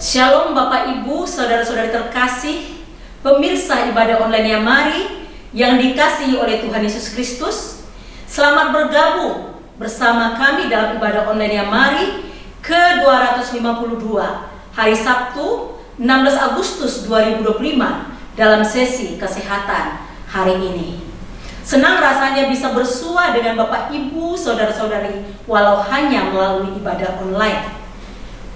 Shalom Bapak Ibu, saudara-saudari terkasih, pemirsa ibadah online yang mari yang dikasihi oleh Tuhan Yesus Kristus. Selamat bergabung bersama kami dalam ibadah online yang mari ke-252 hari Sabtu 16 Agustus 2025 dalam sesi kesehatan hari ini. Senang rasanya bisa bersua dengan Bapak Ibu, saudara-saudari walau hanya melalui ibadah online.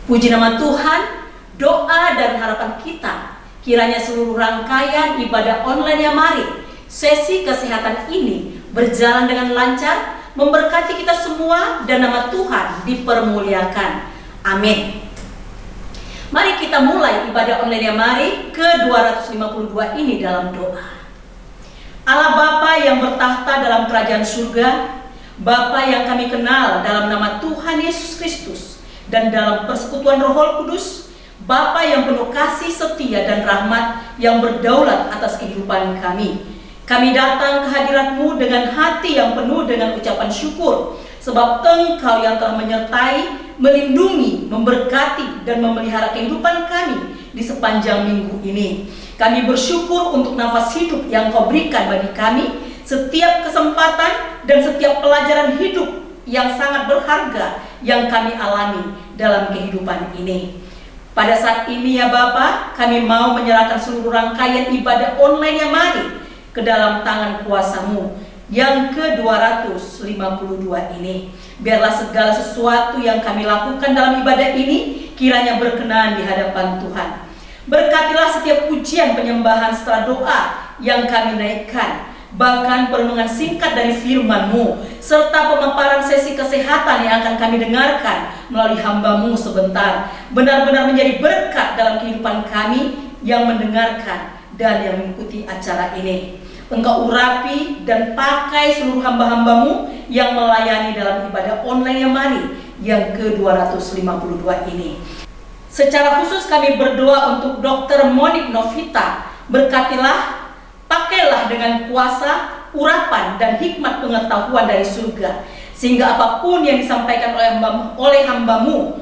Puji nama Tuhan. Doa dan harapan kita, kiranya seluruh rangkaian ibadah online yang mari, sesi kesehatan ini berjalan dengan lancar, memberkati kita semua dan nama Tuhan dipermuliakan. Amin. Mari kita mulai ibadah online yang mari ke-252 ini dalam doa. Allah Bapa yang bertahta dalam kerajaan surga, Bapa yang kami kenal dalam nama Tuhan Yesus Kristus dan dalam persekutuan Roh Kudus, Bapa yang penuh kasih setia dan rahmat yang berdaulat atas kehidupan kami. Kami datang ke hadirat-Mu dengan hati yang penuh dengan ucapan syukur, sebab Engkau yang telah menyertai, melindungi, memberkati, dan memelihara kehidupan kami di sepanjang minggu ini. Kami bersyukur untuk nafas hidup yang Kau berikan bagi kami, setiap kesempatan dan setiap pelajaran hidup yang sangat berharga yang kami alami dalam kehidupan ini. Pada saat ini ya Bapa, kami mau menyerahkan seluruh rangkaian ibadah online yang mari ke dalam tangan kuasa-Mu yang ke-252 ini. Biarlah segala sesuatu yang kami lakukan dalam ibadah ini kiranya berkenan di hadapan Tuhan. Berkatilah setiap pujian penyembahan setelah doa yang kami naikkan, bahkan perenungan singkat dari firman-Mu, serta pemaparan sesi kesehatan yang akan kami dengarkan melalui hamba-Mu sebentar, benar-benar menjadi berkat dalam kehidupan kami yang mendengarkan dan yang mengikuti acara ini. Engkau urapi dan pakai seluruh hamba-hamba-Mu yang melayani dalam ibadah online yang mari yang ke-252 ini. Secara khusus kami berdoa untuk Dr. Monik Novita. Berkatilah, pakailah dengan kuasa, urapan, dan hikmat pengetahuan dari surga, sehingga apapun yang disampaikan oleh hamba-Mu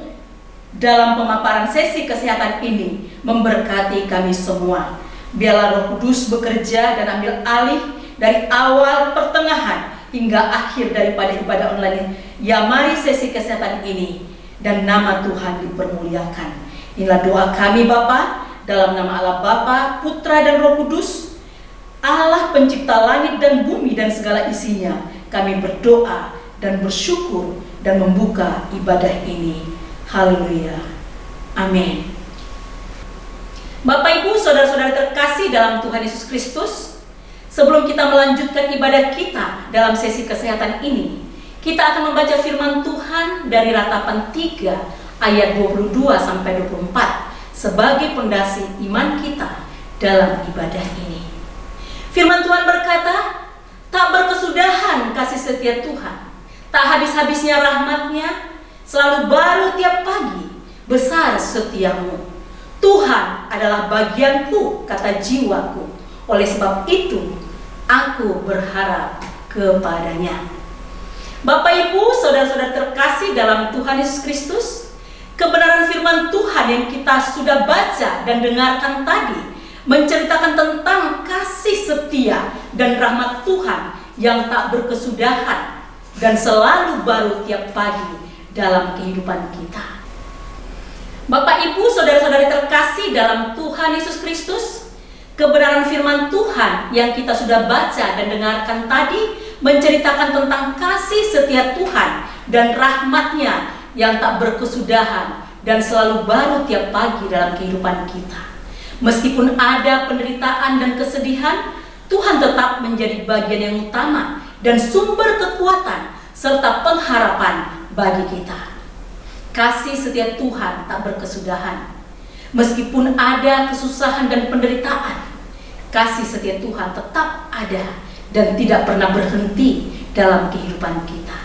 dalam pemaparan sesi kesehatan ini memberkati kami semua. Biarlah Roh Kudus bekerja dan ambil alih dari awal, pertengahan, hingga akhir daripada ibadah online ya mari sesi kesehatan ini, dan nama Tuhan dipermuliakan. Inilah doa kami Bapa, dalam nama Allah Bapa, Putra, dan Roh Kudus, Allah pencipta langit dan bumi dan segala isinya. Kami berdoa dan bersyukur dan membuka ibadah ini. Haleluya. Amin. Bapak Ibu, saudara-saudara terkasih dalam Tuhan Yesus Kristus, sebelum kita melanjutkan ibadah kita dalam sesi kesehatan ini, kita akan membaca firman Tuhan dari Ratapan 3 ayat 22-24 sebagai pondasi iman kita dalam ibadah ini. Firman Tuhan berkata, tak berkesudahan kasih setia Tuhan, tak habis-habisnya rahmat-Nya, selalu baru tiap pagi, besar setiamu. Tuhan adalah bagianku, kata jiwaku, oleh sebab itu aku berharap kepadanya. Bapak Ibu, saudara-saudara terkasih dalam Tuhan Yesus Kristus, kebenaran firman Tuhan yang kita sudah baca dan dengarkan tadi menceritakan tentang kasih setia dan rahmat Tuhan yang tak berkesudahan dan selalu baru tiap pagi dalam kehidupan kita. Bapak Ibu, saudara-saudari terkasih dalam Tuhan Yesus Kristus, kebenaran firman Tuhan yang kita sudah baca dan dengarkan tadi menceritakan tentang kasih setia Tuhan dan rahmat-Nya yang tak berkesudahan dan selalu baru tiap pagi dalam kehidupan kita. Meskipun ada penderitaan dan kesedihan, Tuhan tetap menjadi bagian yang utama dan sumber kekuatan serta pengharapan bagi kita. Kasih setia Tuhan tak berkesudahan. Meskipun ada kesusahan dan penderitaan, kasih setia Tuhan tetap ada dan tidak pernah berhenti dalam kehidupan kita.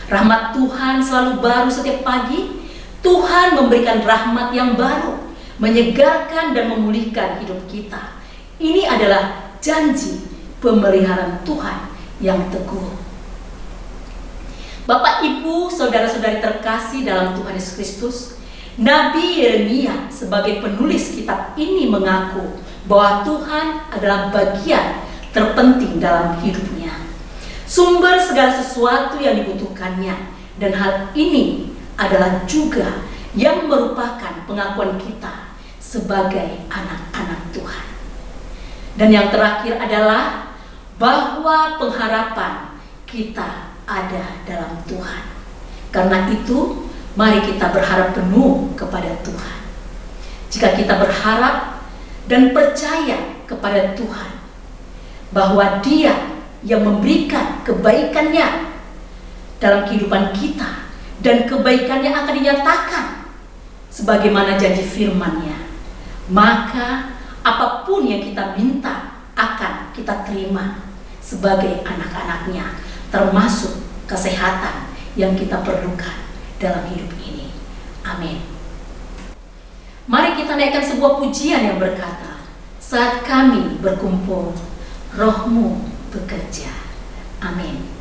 Rahmat Tuhan selalu baru setiap pagi. Tuhan memberikan rahmat yang baru, menyegarkan dan memulihkan hidup kita. Ini adalah janji pemeliharaan Tuhan yang teguh. Bapak, Ibu, saudara-saudari terkasih dalam Tuhan Yesus Kristus, Nabi Yeremia sebagai penulis kitab ini mengaku bahwa Tuhan adalah bagian terpenting dalam hidupnya, sumber segala sesuatu yang dibutuhkannya, dan hal ini adalah juga yang merupakan pengakuan kita sebagai anak-anak Tuhan. Dan yang terakhir adalah bahwa pengharapan kita ada dalam Tuhan. Karena itu, mari kita berharap penuh kepada Tuhan. Jika kita berharap dan percaya kepada Tuhan bahwa Dia yang memberikan kebaikannya dalam kehidupan kita, dan kebaikannya akan dinyatakan sebagaimana janji firman-Nya, maka apapun yang kita minta akan kita terima sebagai anak-anaknya, termasuk kesehatan yang kita perlukan dalam hidup ini. Amin. Mari kita naikkan sebuah pujian yang berkata, saat kami berkumpul, Roh-Mu bekerja. Amin.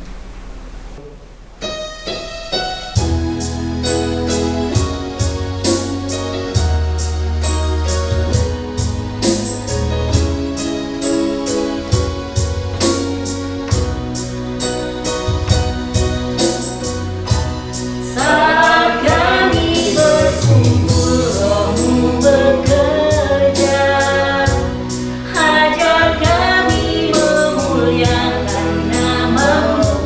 Hajar kami memuliakan nama-Mu.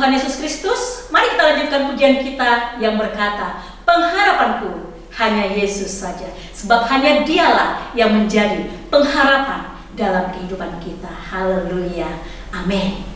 Tuhan Yesus Kristus, mari kita lanjutkan pujian kita yang berkata, pengharapanku hanya Yesus saja, sebab hanya Dialah yang menjadi pengharapan dalam kehidupan kita. Haleluya, amin.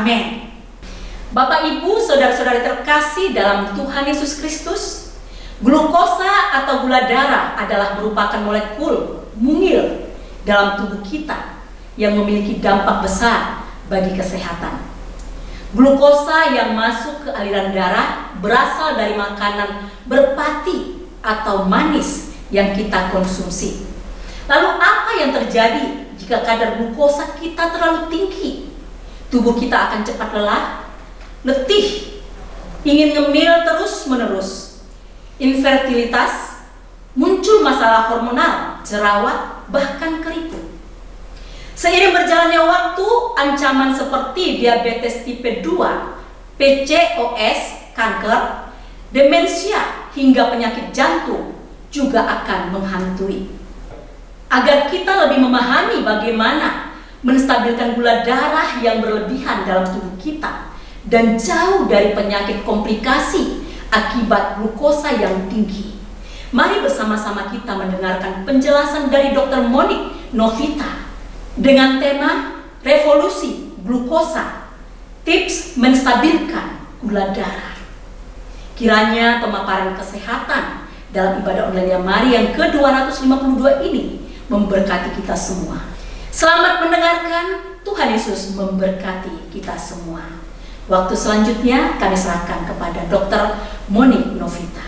Amin. Bapak, Ibu, saudara-saudari terkasih dalam Tuhan Yesus Kristus, glukosa atau gula darah adalah merupakan molekul mungil dalam tubuh kita yang memiliki dampak besar bagi kesehatan. Glukosa yang masuk ke aliran darah berasal dari makanan berpati atau manis yang kita konsumsi. Lalu apa yang terjadi jika kadar glukosa kita terlalu tinggi? Tubuh kita akan cepat lelah, letih, ingin ngemil terus-menerus, infertilitas, muncul masalah hormonal, jerawat, bahkan keriput. Seiring berjalannya waktu, ancaman seperti diabetes tipe 2, PCOS, kanker, demensia, hingga penyakit jantung juga akan menghantui. agar kita lebih memahami bagaimana menstabilkan gula darah yang berlebihan dalam tubuh kita dan jauh dari penyakit komplikasi akibat glukosa yang tinggi. Mari bersama-sama kita mendengarkan penjelasan dari Dr. Monique Novita dengan tema Revolusi Glukosa, Tips Menstabilkan Gula Darah. Kiranya pemaparan kesehatan dalam ibadah online Mari yang ke-252 ini memberkati kita semua. Selamat mendengarkan, Tuhan Yesus memberkati kita semua. Waktu selanjutnya kami serahkan kepada Dr. Monique Novita.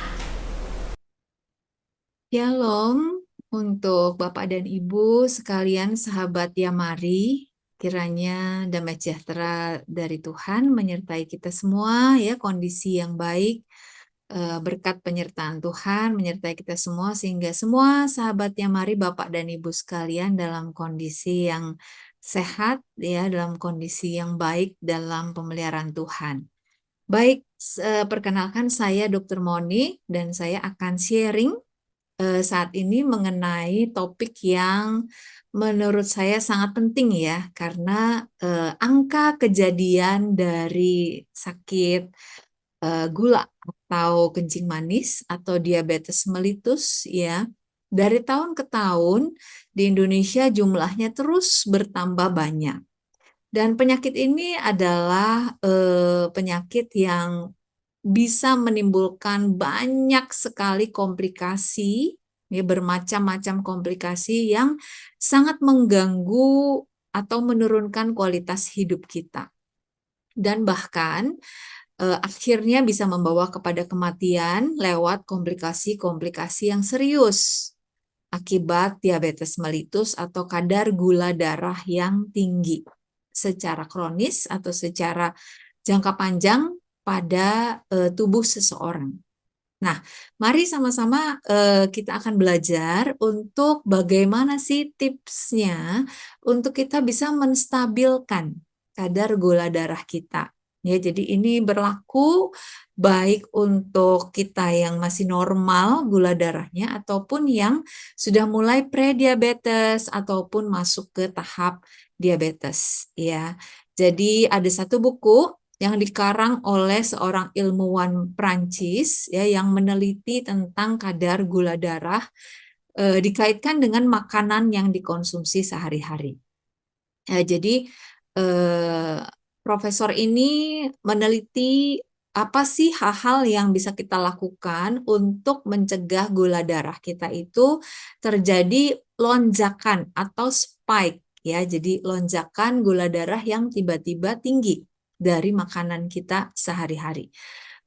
Shalom untuk Bapak dan Ibu sekalian sahabat Yamari, kiranya damai sejahtera dari Tuhan menyertai kita semua ya, kondisi yang baik, berkat penyertaan Tuhan menyertai kita semua sehingga semua sahabat Yamari, Bapak dan Ibu sekalian dalam kondisi yang sehat ya, dalam kondisi yang baik dalam pemeliharaan Tuhan. Baik, perkenalkan saya Dr. Monique dan saya akan sharing saat ini mengenai topik yang menurut saya sangat penting ya, karena angka kejadian dari sakit gula atau kencing manis atau diabetes mellitus ya, dari tahun ke tahun di Indonesia jumlahnya terus bertambah banyak. Dan penyakit ini adalah penyakit yang bisa menimbulkan banyak sekali komplikasi, ya, bermacam-macam komplikasi yang sangat mengganggu atau menurunkan kualitas hidup kita. Dan bahkan akhirnya bisa membawa kepada kematian lewat komplikasi-komplikasi yang serius akibat diabetes mellitus atau kadar gula darah yang tinggi secara kronis atau secara jangka panjang pada tubuh seseorang. Nah, mari sama-sama kita akan belajar untuk bagaimana sih tipsnya untuk kita bisa menstabilkan kadar gula darah kita. Ya, jadi ini berlaku baik untuk kita yang masih normal gula darahnya ataupun yang sudah mulai prediabetes ataupun masuk ke tahap diabetes ya. Jadi ada satu buku yang dikarang oleh seorang ilmuwan Prancis ya, yang meneliti tentang kadar gula darah dikaitkan dengan makanan yang dikonsumsi sehari-hari. Jadi profesor ini meneliti apa sih hal-hal yang bisa kita lakukan untuk mencegah gula darah kita itu terjadi lonjakan atau spike ya, jadi lonjakan gula darah yang tiba-tiba tinggi dari makanan kita sehari-hari.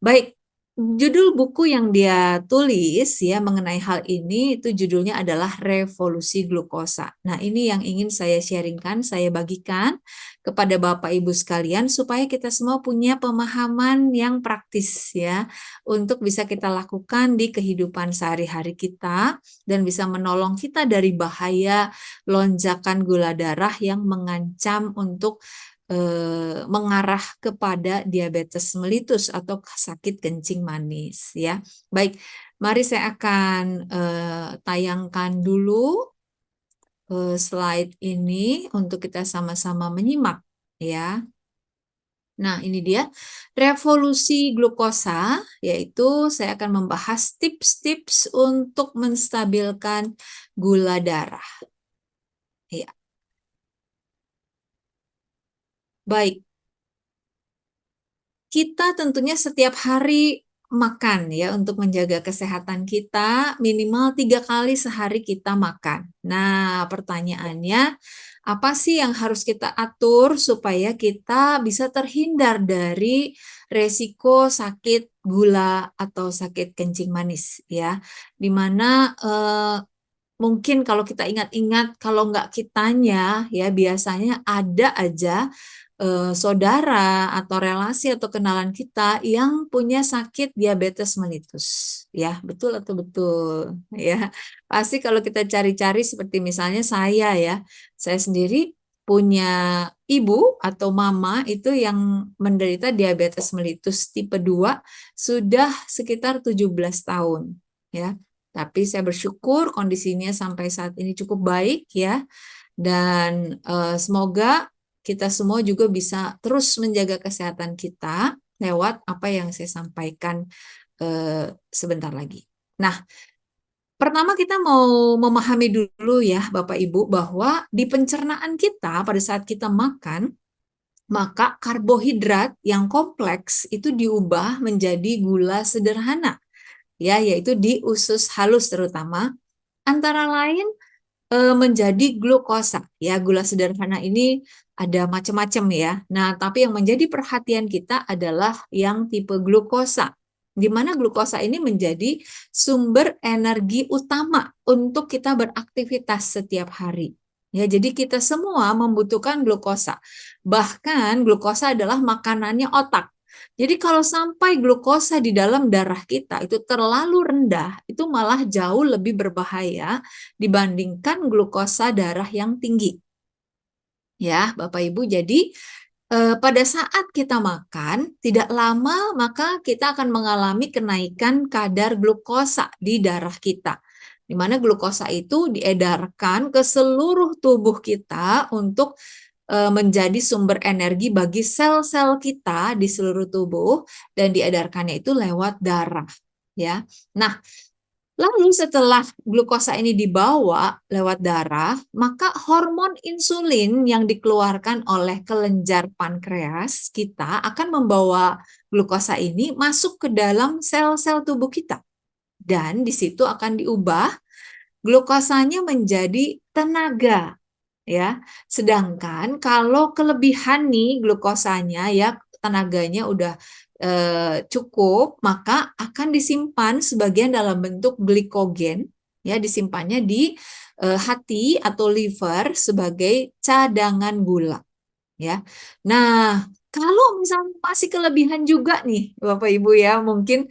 Baik, judul buku yang dia tulis ya mengenai hal ini itu judulnya adalah Revolusi Glukosa. Nah, ini yang ingin saya sharingkan, saya bagikan kepada Bapak Ibu sekalian supaya kita semua punya pemahaman yang praktis ya untuk bisa kita lakukan di kehidupan sehari-hari kita dan bisa menolong kita dari bahaya lonjakan gula darah yang mengancam untuk mengarah kepada diabetes mellitus atau sakit kencing manis ya. Baik, mari saya akan tayangkan dulu slide ini untuk kita sama-sama menyimak ya. Nah, ini dia revolusi glukosa, yaitu saya akan membahas tips-tips untuk menstabilkan gula darah. Ya. Baik, kita tentunya setiap hari makan ya untuk menjaga kesehatan kita, minimal 3 kali sehari kita makan. Nah, pertanyaannya apa sih yang harus kita atur supaya kita bisa terhindar dari resiko sakit gula atau sakit kencing manis ya, dimana mungkin kalau kita ingat-ingat, kalau nggak kitanya ya biasanya ada aja saudara atau relasi atau kenalan kita yang punya sakit diabetes mellitus ya, betul atau betul ya. Pasti kalau kita cari-cari seperti misalnya saya sendiri punya ibu atau mama itu yang menderita diabetes mellitus tipe 2 sudah sekitar 17 tahun ya. Tapi saya bersyukur kondisinya sampai saat ini cukup baik ya. Dan semoga kita semua juga bisa terus menjaga kesehatan kita lewat apa yang saya sampaikan sebentar lagi. Nah, pertama kita mau memahami dulu ya Bapak Ibu bahwa di pencernaan kita pada saat kita makan, maka karbohidrat yang kompleks itu diubah menjadi gula sederhana, ya, yaitu di usus halus terutama, antara lain menjadi glukosa. Ya, gula sederhana ini ada macam-macam ya. Nah, tapi yang menjadi perhatian kita adalah yang tipe glukosa, di mana glukosa ini menjadi sumber energi utama untuk kita beraktivitas setiap hari. Ya, jadi kita semua membutuhkan glukosa. Bahkan glukosa adalah makanannya otak. Jadi kalau sampai glukosa di dalam darah kita itu terlalu rendah, itu malah jauh lebih berbahaya dibandingkan glukosa darah yang tinggi. Ya, Bapak Ibu, jadi pada saat kita makan, tidak lama maka kita akan mengalami kenaikan kadar glukosa di darah kita. Di mana glukosa itu diedarkan ke seluruh tubuh kita untuk menjadi sumber energi bagi sel-sel kita di seluruh tubuh, dan diedarkannya itu lewat darah. Ya, nah, lalu setelah glukosa ini dibawa lewat darah, maka hormon insulin yang dikeluarkan oleh kelenjar pankreas kita akan membawa glukosa ini masuk ke dalam sel-sel tubuh kita. Dan di situ akan diubah glukosanya menjadi tenaga. Ya, sedangkan kalau kelebihan nih glukosanya ya, tenaganya udah cukup, maka akan disimpan sebagian dalam bentuk glikogen, ya, disimpannya di hati atau liver sebagai cadangan gula, ya. Nah, kalau misalnya masih kelebihan juga nih Bapak Ibu ya, mungkin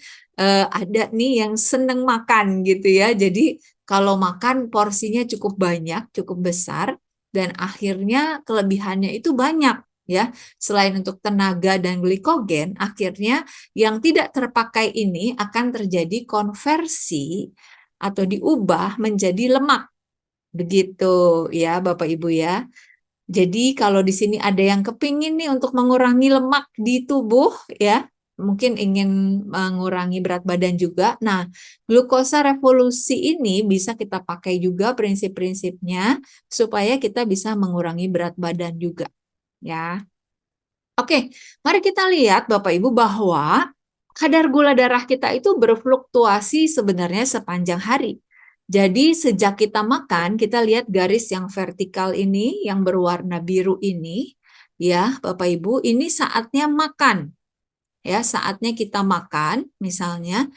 ada nih yang seneng makan gitu ya, jadi kalau makan porsinya cukup banyak, cukup besar, dan akhirnya kelebihannya itu banyak ya. Selain untuk tenaga dan glikogen, akhirnya yang tidak terpakai ini akan terjadi konversi atau diubah menjadi lemak. Begitu ya Bapak Ibu ya. Jadi kalau di sini ada yang kepingin nih untuk mengurangi lemak di tubuh ya, mungkin ingin mengurangi berat badan juga. Nah, glukosa revolusi ini bisa kita pakai juga prinsip-prinsipnya supaya kita bisa mengurangi berat badan juga, ya. Oke, mari kita lihat Bapak Ibu bahwa kadar gula darah kita itu berfluktuasi sebenarnya sepanjang hari. Jadi sejak kita makan, kita lihat garis yang vertikal ini, yang berwarna biru ini, ya Bapak Ibu, ini saatnya makan. Ya, saatnya kita makan, misalnya.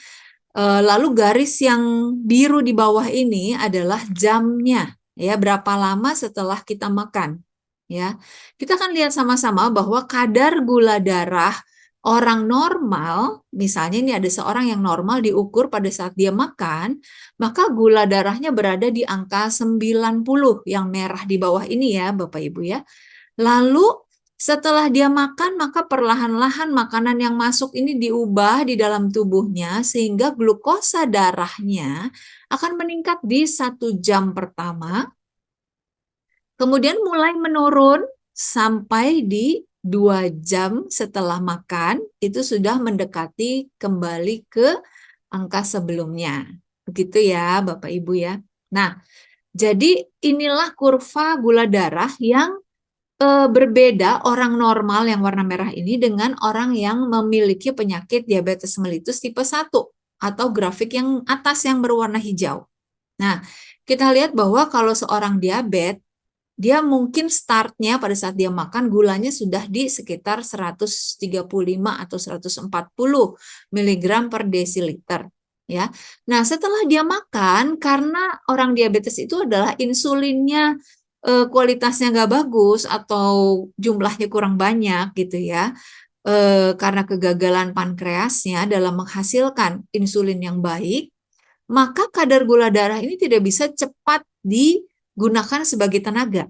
Lalu garis yang biru di bawah ini adalah jamnya, ya, berapa lama setelah kita makan. Ya, kita akan lihat sama-sama bahwa kadar gula darah orang normal, misalnya ini ada seorang yang normal diukur pada saat dia makan, maka gula darahnya berada di angka 90, yang merah di bawah ini ya Bapak Ibu ya. Lalu setelah dia makan, maka perlahan-lahan makanan yang masuk ini diubah di dalam tubuhnya sehingga glukosa darahnya akan meningkat di 1 jam pertama, kemudian mulai menurun sampai di 2 jam setelah makan, itu sudah mendekati kembali ke angka sebelumnya. Begitu ya Bapak Ibu ya. Nah, jadi inilah kurva gula darah yang berbeda orang normal yang warna merah ini dengan orang yang memiliki penyakit diabetes mellitus tipe 1 atau grafik yang atas yang berwarna hijau. Nah, kita lihat bahwa kalau seorang diabetes, dia mungkin startnya pada saat dia makan gulanya sudah di sekitar 135 atau 140 mg per desiliter. Ya. Nah, setelah dia makan, karena orang diabetes itu adalah insulinnya kualitasnya nggak bagus atau jumlahnya kurang banyak gitu ya, karena kegagalan pankreasnya dalam menghasilkan insulin yang baik, maka kadar gula darah ini tidak bisa cepat digunakan sebagai tenaga.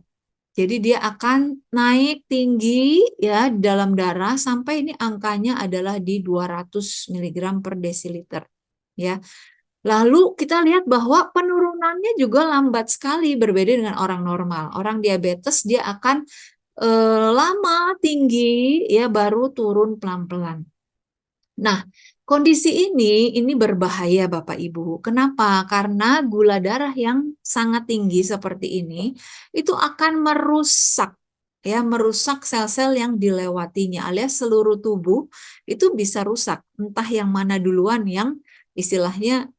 Jadi dia akan naik tinggi ya dalam darah sampai ini angkanya adalah di 200 mg per desiliter ya. Lalu kita lihat bahwa penurunannya juga lambat sekali, berbeda dengan orang normal. Orang diabetes dia akan lama tinggi ya baru turun pelan-pelan. Nah, kondisi ini berbahaya Bapak Ibu. Kenapa? Karena gula darah yang sangat tinggi seperti ini itu akan merusak sel-sel yang dilewatinya, alias seluruh tubuh itu bisa rusak. Entah yang mana duluan yang istilahnya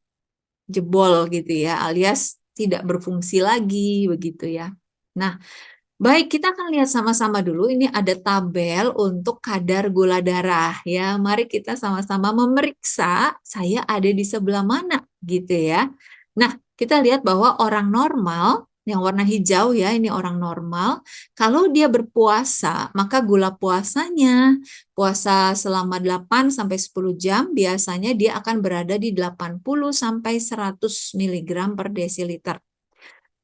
jebol gitu ya, alias tidak berfungsi lagi begitu ya. Nah, baik, kita akan lihat sama-sama dulu. Ini ada tabel untuk kadar gula darah ya. Mari kita sama-sama memeriksa saya ada di sebelah mana gitu ya. Nah, kita lihat bahwa orang normal yang warna hijau ya, ini orang normal. Kalau dia berpuasa, maka gula puasa selama 8 sampai 10 jam biasanya dia akan berada di 80 sampai 100 mg per desiliter.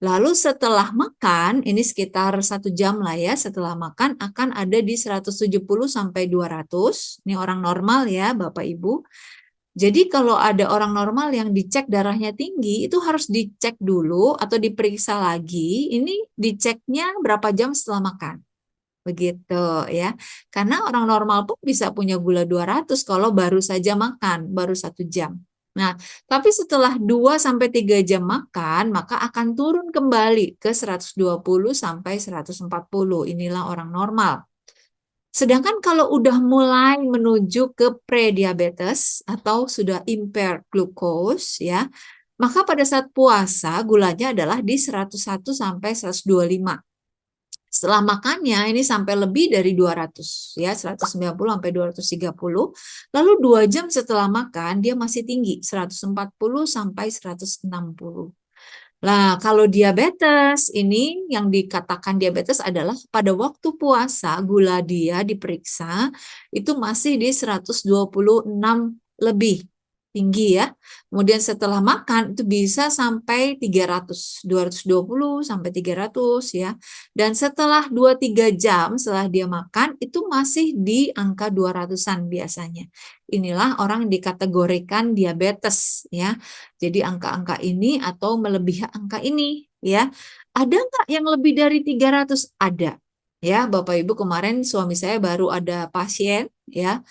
Lalu setelah makan, ini sekitar 1 jam lah ya, setelah makan akan ada di 170 sampai 200. Ini orang normal ya, Bapak Ibu. Jadi kalau ada orang normal yang dicek darahnya tinggi, itu harus dicek dulu atau diperiksa lagi. Ini diceknya berapa jam setelah makan. Begitu ya. Karena orang normal pun bisa punya gula 200 kalau baru saja makan, baru 1 jam. Nah, tapi setelah 2-3 jam makan, maka akan turun kembali ke 120 sampai 140. Inilah orang normal. Sedangkan kalau udah mulai menuju ke prediabetes atau sudah impaired glucose ya, maka pada saat puasa gulanya adalah di 101 sampai 125. Setelah makannya ini sampai lebih dari 200 ya, 190 sampai 230. Lalu 2 jam setelah makan dia masih tinggi 140 sampai 160. Nah, kalau diabetes ini yang dikatakan diabetes adalah pada waktu puasa gula dia diperiksa itu masih di 126 lebih tinggi ya. Kemudian setelah makan itu bisa sampai 300, 220 sampai 300 ya. Dan setelah 2-3 jam setelah dia makan itu masih di angka 200-an biasanya. Inilah orang yang dikategorikan diabetes ya. Jadi angka-angka ini atau melebihi angka ini ya. Ada nggak yang lebih dari 300? Ada. Ya, Bapak Ibu, kemarin suami saya baru ada pasien ya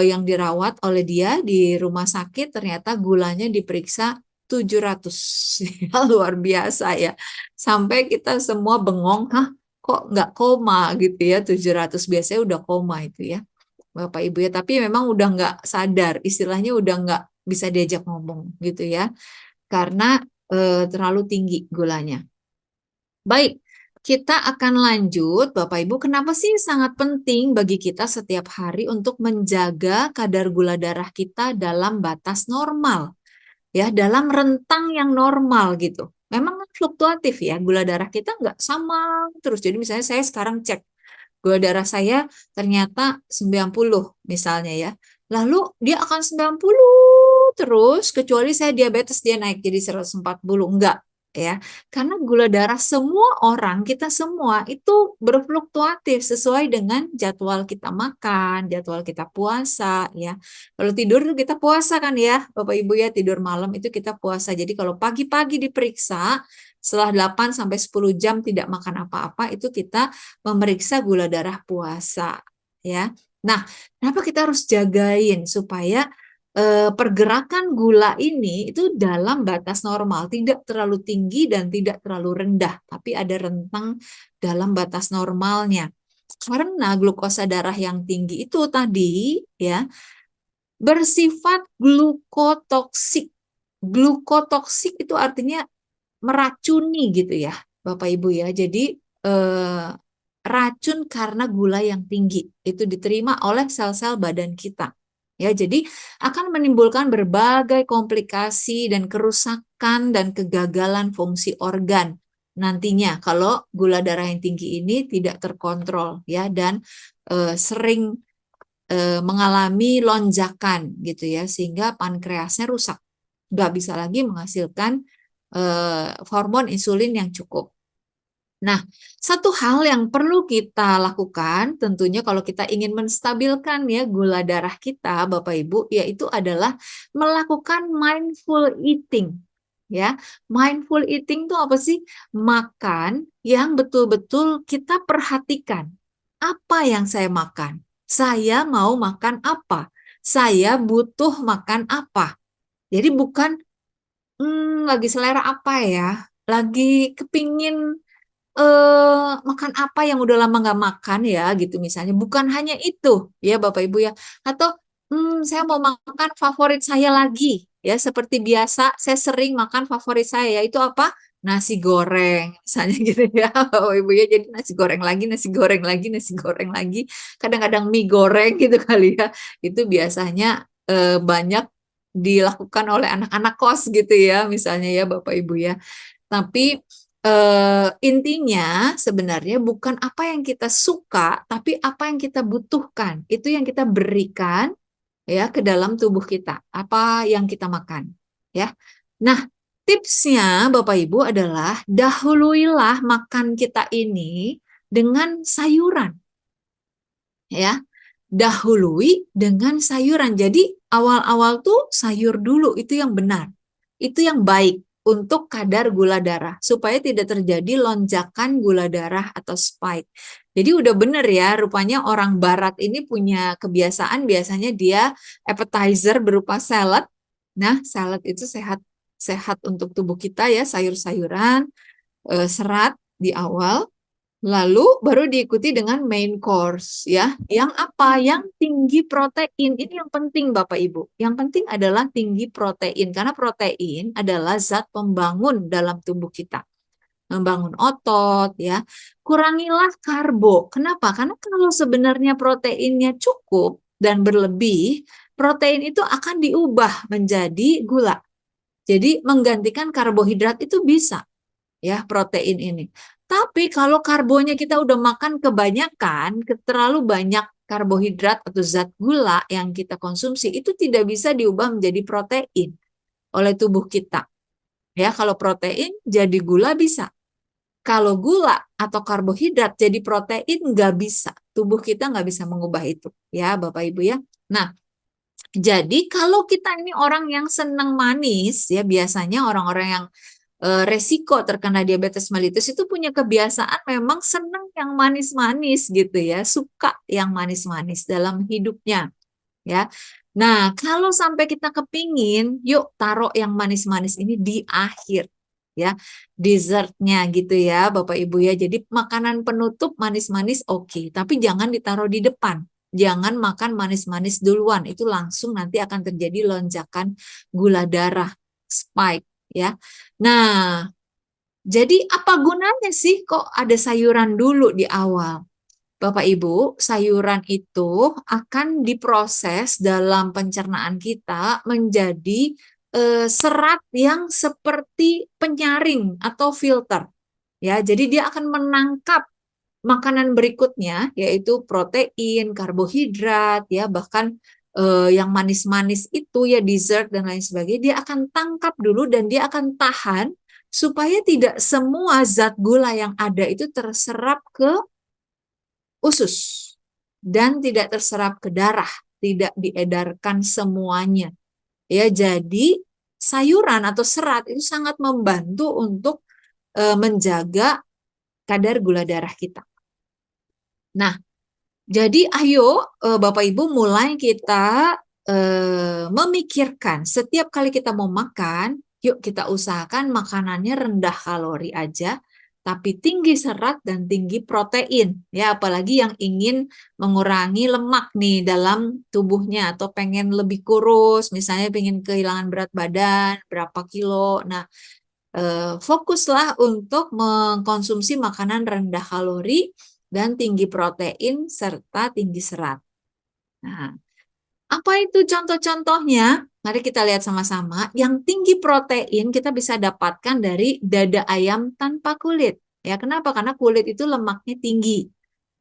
yang dirawat oleh dia di rumah sakit, ternyata gulanya diperiksa 700. Ya, luar biasa ya. Sampai kita semua bengong, hah kok nggak koma gitu ya, 700 biasanya udah koma itu ya. Bapak Ibu ya, tapi memang udah nggak sadar, istilahnya udah nggak bisa diajak ngomong gitu ya, karena terlalu tinggi gulanya. Baik, kita akan lanjut Bapak Ibu, kenapa sih sangat penting bagi kita setiap hari untuk menjaga kadar gula darah kita dalam batas normal, ya, dalam rentang yang normal gitu. Memang fluktuatif ya, gula darah kita nggak sama terus. Jadi misalnya saya sekarang cek, gula darah saya ternyata 90 misalnya ya. Lalu dia akan 90 terus kecuali saya diabetes dia naik jadi 140. Enggak ya. Karena gula darah semua orang, kita semua itu berfluktuatif sesuai dengan jadwal kita makan, jadwal kita puasa ya. Kalau tidur kita puasa kan ya, Bapak Ibu ya, tidur malam itu kita puasa. Jadi kalau pagi-pagi diperiksa setelah 8 sampai 10 jam tidak makan apa-apa itu kita memeriksa gula darah puasa ya. Nah, kenapa kita harus jagain supaya pergerakan gula ini itu dalam batas normal, tidak terlalu tinggi dan tidak terlalu rendah, tapi ada rentang dalam batas normalnya. Karena glukosa darah yang tinggi itu tadi ya bersifat glukotoksik. Glukotoksik itu artinya meracuni gitu ya, Bapak Ibu ya. Jadi racun karena gula yang tinggi itu diterima oleh sel-sel badan kita. Ya, jadi akan menimbulkan berbagai komplikasi dan kerusakan dan kegagalan fungsi organ nantinya kalau gula darah yang tinggi ini tidak terkontrol ya dan sering mengalami lonjakan gitu ya sehingga pankreasnya rusak, nggak bisa lagi menghasilkan hormon insulin yang cukup. Nah, satu hal yang perlu kita lakukan tentunya kalau kita ingin menstabilkan ya gula darah kita, Bapak Ibu, yaitu adalah melakukan mindful eating. Ya, mindful eating itu apa sih? Makan yang betul-betul kita perhatikan. Apa yang saya makan? Saya mau makan apa? Saya butuh makan apa? Jadi bukan lagi selera apa ya? Lagi kepingin makan apa yang udah lama nggak makan ya gitu misalnya. Bukan hanya itu ya Bapak Ibu ya. Atau saya mau makan favorit saya lagi ya seperti biasa saya sering makan favorit saya yaitu apa? Nasi goreng misalnya gitu ya Bapak Ibu ya. Jadi nasi goreng lagi, nasi goreng lagi, nasi goreng lagi. Kadang-kadang mie goreng gitu kali ya. Itu biasanya banyak dilakukan oleh anak-anak kos gitu ya misalnya ya Bapak Ibu ya. Tapi intinya sebenarnya bukan apa yang kita suka, tapi apa yang kita butuhkan. Itu yang kita berikan ya ke dalam tubuh kita, apa yang kita makan, ya. Nah, tipsnya Bapak Ibu adalah dahuluilah makan kita ini dengan sayuran, ya. Dahului dengan sayuran. Jadi awal-awal tuh sayur dulu, itu yang benar. Itu yang baik untuk kadar gula darah supaya tidak terjadi lonjakan gula darah atau spike. Jadi udah bener ya, rupanya orang barat ini punya kebiasaan biasanya dia appetizer berupa salad. Nah, salad itu sehat sehat untuk tubuh kita ya, sayur-sayuran, serat di awal. Lalu baru diikuti dengan main course ya. Yang apa? Yang tinggi protein. Ini yang penting Bapak Ibu. Yang penting adalah tinggi protein karena protein adalah zat pembangun dalam tubuh kita. Membangun otot ya. Kurangilah karbo. Kenapa? Karena kalau sebenarnya proteinnya cukup dan berlebih, protein itu akan diubah menjadi gula. Jadi menggantikan karbohidrat itu bisa ya protein ini. Tapi kalau karbonya kita udah makan kebanyakan, terlalu banyak karbohidrat atau zat gula yang kita konsumsi itu tidak bisa diubah menjadi protein oleh tubuh kita. Ya, kalau protein jadi gula bisa. Kalau gula atau karbohidrat jadi protein nggak bisa. Tubuh kita nggak bisa mengubah itu. Ya, Bapak Ibu ya. Nah, jadi kalau kita ini orang yang senang manis, ya biasanya orang-orang yang resiko terkena diabetes mellitus itu punya kebiasaan memang senang yang manis-manis gitu ya, suka yang manis-manis dalam hidupnya ya. Nah, kalau sampai kita kepingin, yuk taruh yang manis-manis ini di akhir ya, dessertnya gitu ya Bapak Ibu ya. Jadi makanan penutup manis-manis oke, tapi jangan ditaruh di depan. Jangan makan manis-manis duluan, itu langsung nanti akan terjadi lonjakan gula darah, spike ya. Nah, jadi apa gunanya sih kok ada sayuran dulu di awal? Bapak Ibu, sayuran itu akan diproses dalam pencernaan kita menjadi serat yang seperti penyaring atau filter. Ya, jadi dia akan menangkap makanan berikutnya yaitu protein, karbohidrat, ya bahkan yang manis-manis itu ya dessert dan lain sebagainya, dia akan tangkap dulu dan dia akan tahan supaya tidak semua zat gula yang ada itu terserap ke usus dan tidak terserap ke darah, tidak diedarkan semuanya. Ya, jadi sayuran atau serat itu sangat membantu untuk menjaga kadar gula darah kita. Nah, jadi ayo Bapak Ibu mulai kita memikirkan setiap kali kita mau makan, yuk kita usahakan makanannya rendah kalori aja, tapi tinggi serat dan tinggi protein. Ya, apalagi yang ingin mengurangi lemak nih dalam tubuhnya atau pengen lebih kurus, misalnya pengen kehilangan berat badan, berapa kilo. Nah, fokuslah untuk mengkonsumsi makanan rendah kalori dan tinggi protein serta tinggi serat. Nah, apa itu contoh-contohnya? Mari kita lihat sama-sama. Yang tinggi protein kita bisa dapatkan dari dada ayam tanpa kulit. Ya, kenapa? Karena kulit itu lemaknya tinggi.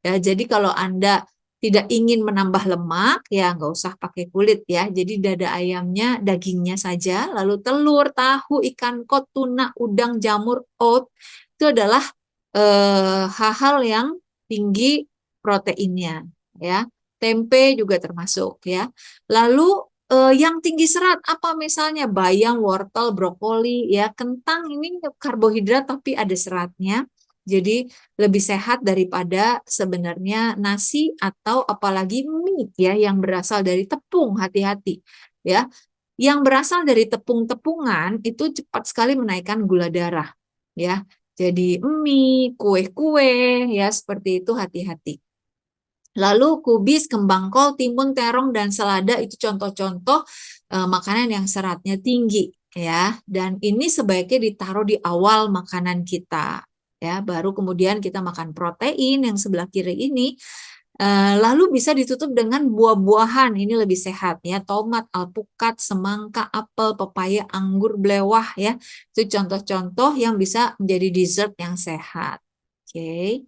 Ya, jadi kalau Anda tidak ingin menambah lemak, ya nggak usah pakai kulit ya. Jadi dada ayamnya, dagingnya saja, lalu telur, tahu, ikan koi, tuna, udang, jamur, oat, itu adalah hal-hal yang tinggi proteinnya, ya. Tempe juga termasuk, ya. Lalu yang tinggi serat apa misalnya bayam, wortel, brokoli, ya. Kentang ini karbohidrat tapi ada seratnya. Jadi lebih sehat daripada sebenarnya nasi atau apalagi mie, ya, yang berasal dari tepung. Hati-hati, ya. Yang berasal dari tepung-tepungan itu cepat sekali menaikkan gula darah, ya. Jadi mie, kue-kue, ya seperti itu, hati-hati. Lalu kubis, kembang kol, timun, terong, dan selada itu contoh-contoh makanan yang seratnya tinggi, ya. Dan ini sebaiknya ditaruh di awal makanan kita, ya. Baru kemudian kita makan protein yang sebelah kiri ini. Lalu bisa ditutup dengan buah-buahan, ini lebih sehat, ya. Tomat, alpukat, semangka, apel, pepaya, anggur, belewah, ya. Itu contoh-contoh yang bisa menjadi dessert yang sehat. Oke.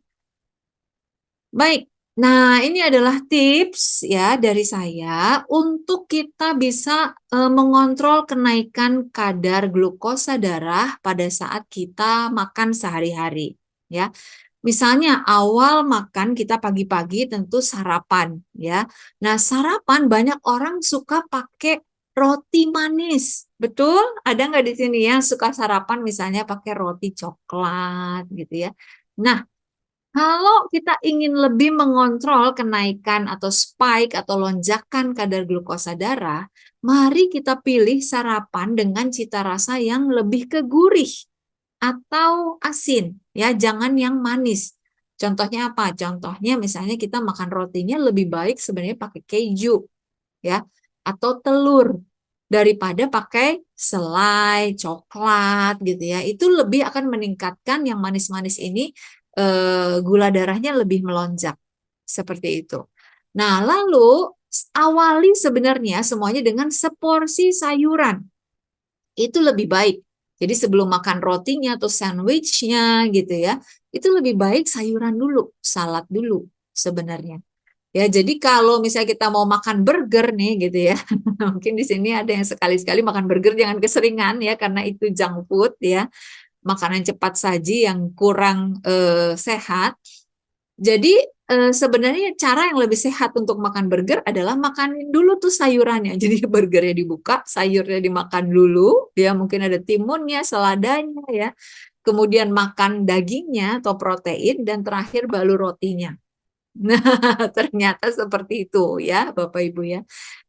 Baik. Nah, ini adalah tips, ya, dari saya untuk kita bisa mengontrol kenaikan kadar glukosa darah pada saat kita makan sehari-hari, ya. Misalnya awal makan kita pagi-pagi tentu sarapan, ya. Nah, sarapan banyak orang suka pakai roti manis. Betul? Ada nggak di sini yang suka sarapan misalnya pakai roti coklat gitu, ya. Nah, kalau kita ingin lebih mengontrol kenaikan atau spike atau lonjakan kadar glukosa darah, mari kita pilih sarapan dengan cita rasa yang lebih ke gurih atau asin, ya, jangan yang manis. Contohnya apa? Contohnya misalnya kita makan rotinya lebih baik sebenarnya pakai keju, ya, atau telur daripada pakai selai, coklat gitu, ya. Itu lebih akan meningkatkan yang manis-manis ini, gula darahnya lebih melonjak seperti itu. Nah, lalu awali sebenarnya semuanya dengan seporsi sayuran. Itu lebih baik. Jadi sebelum makan rotinya atau sandwichnya gitu, ya, itu lebih baik sayuran dulu, salad dulu sebenarnya. Ya, jadi kalau misalnya kita mau makan burger nih gitu, ya, mungkin di sini ada yang sekali-sekali makan burger jangan keseringan, ya, karena itu junk food, ya, makanan cepat saji yang kurang sehat. Jadi sebenarnya cara yang lebih sehat untuk makan burger adalah makanin dulu tuh sayurannya. Jadi burgernya dibuka, sayurnya dimakan dulu, ya, mungkin ada timunnya, seladanya, ya. Kemudian makan dagingnya atau protein dan terakhir baru rotinya. Nah, ternyata seperti itu, ya, Bapak Ibu, ya.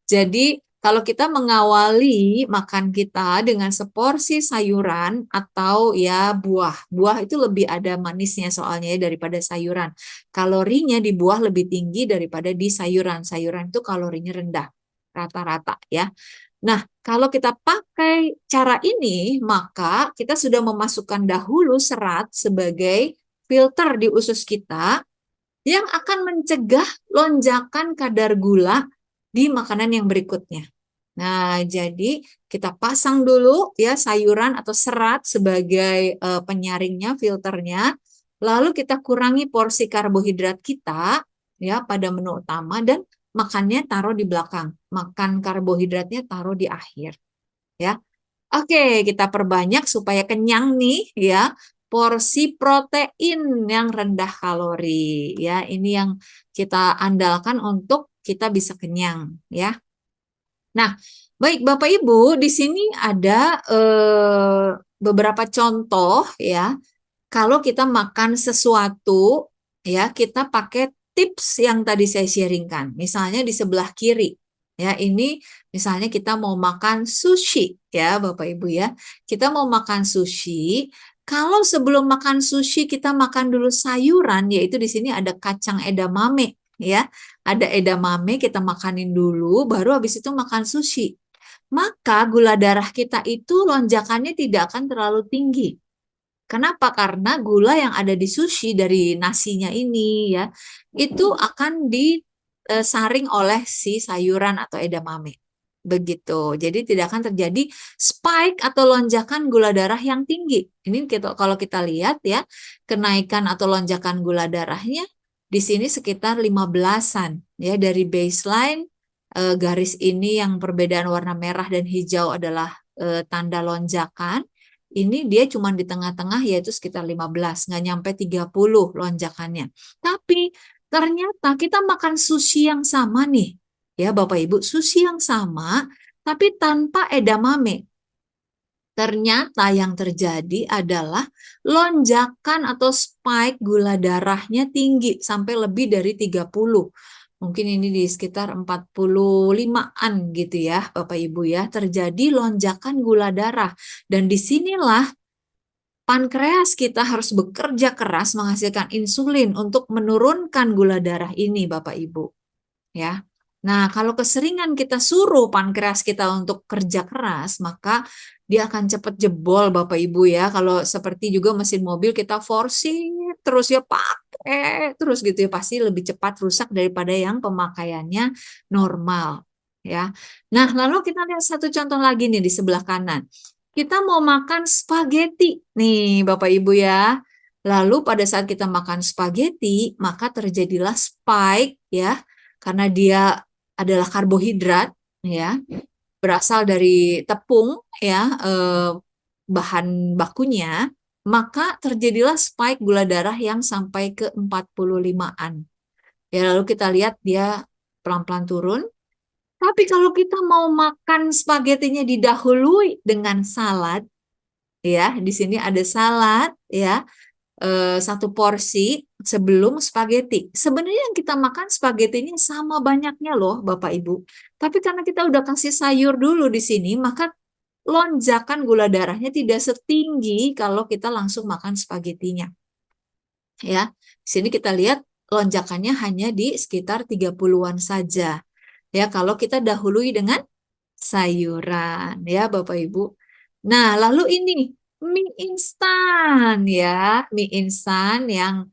Jadi kalau kita mengawali makan kita dengan seporsi sayuran atau, ya, buah. Buah itu lebih ada manisnya soalnya, ya, daripada sayuran. Kalorinya di buah lebih tinggi daripada di sayuran. Sayuran itu kalorinya rendah rata-rata, ya. Nah, kalau kita pakai cara ini, maka kita sudah memasukkan dahulu serat sebagai filter di usus kita yang akan mencegah lonjakan kadar gula di makanan yang berikutnya. Nah, jadi kita pasang dulu, ya, sayuran atau serat sebagai penyaringnya, filternya. Lalu kita kurangi porsi karbohidrat kita, ya, pada menu utama dan makannya taruh di belakang. Makan karbohidratnya taruh di akhir, ya. Oke, kita perbanyak supaya kenyang nih, ya. Porsi protein yang rendah kalori, ya. Ini yang kita andalkan untuk kita bisa kenyang, ya. Nah, baik Bapak Ibu, di sini ada beberapa contoh, ya. Kalau kita makan sesuatu, ya, kita pakai tips yang tadi saya sharingkan. Misalnya di sebelah kiri, ya, ini misalnya kita mau makan sushi, ya, Bapak Ibu, ya. Kita mau makan sushi. Kalau sebelum makan sushi kita makan dulu sayuran, yaitu di sini ada kacang edamame, ya. Ada edamame kita makanin dulu, baru habis itu makan sushi. Maka gula darah kita itu lonjakannya tidak akan terlalu tinggi. Kenapa? Karena gula yang ada di sushi dari nasinya ini, ya, itu akan disaring oleh si sayuran atau edamame. Begitu. Jadi tidak akan terjadi spike atau lonjakan gula darah yang tinggi. Ini kalau kita lihat, ya, kenaikan atau lonjakan gula darahnya di sini sekitar 15-an, ya, dari baseline. Garis ini yang perbedaan warna merah dan hijau adalah tanda lonjakan. ini dia cuma di tengah-tengah yaitu sekitar 15, nggak nyampe 30 lonjakannya. Tapi ternyata kita makan sushi yang sama nih, ya Bapak Ibu, sushi yang sama tapi tanpa edamame. Ternyata yang terjadi adalah lonjakan atau spike gula darahnya tinggi sampai lebih dari 30. Mungkin ini di sekitar 45-an gitu ya Bapak Ibu ya. Terjadi lonjakan gula darah. Dan disinilah pankreas kita harus bekerja keras menghasilkan insulin untuk menurunkan gula darah ini Bapak Ibu. Ya. Nah, kalau keseringan kita suruh pankreas kita untuk kerja keras, maka dia akan cepat jebol Bapak Ibu ya. Kalau seperti juga mesin mobil kita forcing terus ya pakai terus gitu ya, pasti lebih cepat rusak daripada yang pemakaiannya normal ya. Nah, lalu kita lihat satu contoh lagi nih di sebelah kanan. Kita mau makan spaghetti nih Bapak Ibu ya. Lalu pada saat kita makan spaghetti, maka terjadilah spike ya, karena dia adalah karbohidrat ya, berasal dari tepung ya, bahan bakunya, maka terjadilah spike gula darah yang sampai ke 45-an. Ya, lalu kita lihat dia pelan-pelan turun. Tapi kalau kita mau makan spagettinya didahului dengan salad, ya, di sini ada salad ya, satu porsi sebelum spaghetti. Sebenarnya yang kita makan spagettinya sama banyaknya loh Bapak Ibu. Tapi karena kita udah kasih sayur dulu di sini, maka lonjakan gula darahnya tidak setinggi kalau kita langsung makan spagettinya. Ya, di sini kita lihat lonjakannya hanya di sekitar 30-an saja. Ya, kalau kita dahului dengan sayuran ya Bapak Ibu. Nah, lalu ini mie instan ya, mie instan yang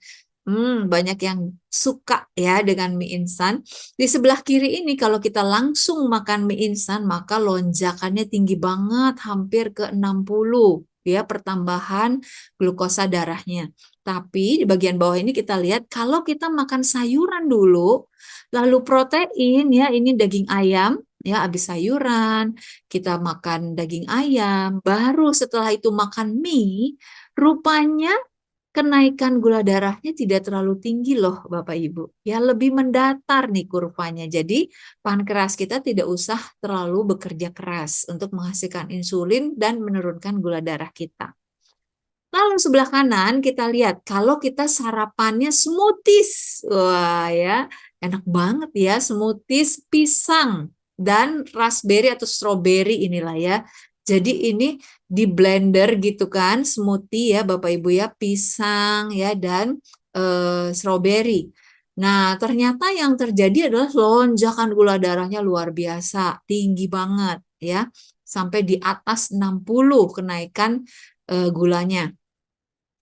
banyak yang suka ya dengan mie instan. Di sebelah kiri ini kalau kita langsung makan mie instan maka lonjakannya tinggi banget, hampir ke 60 ya pertambahan glukosa darahnya. Tapi di bagian bawah ini kita lihat kalau kita makan sayuran dulu, lalu protein ya, ini daging ayam ya, habis sayuran kita makan daging ayam, baru setelah itu makan mie, rupanya kenaikan gula darahnya tidak terlalu tinggi loh Bapak Ibu. Ya lebih mendatar nih kurvanya. Jadi pankreas kita tidak usah terlalu bekerja keras untuk menghasilkan insulin dan menurunkan gula darah kita. Lalu sebelah kanan kita lihat kalau kita sarapannya smoothies. Wah ya, enak banget ya smoothies pisang dan raspberry atau strawberry inilah ya. Jadi ini di blender gitu kan, smoothie ya Bapak Ibu ya, pisang ya dan strawberry. Nah, ternyata yang terjadi adalah lonjakan gula darahnya luar biasa, tinggi banget ya. Sampai di atas 60 kenaikan gulanya.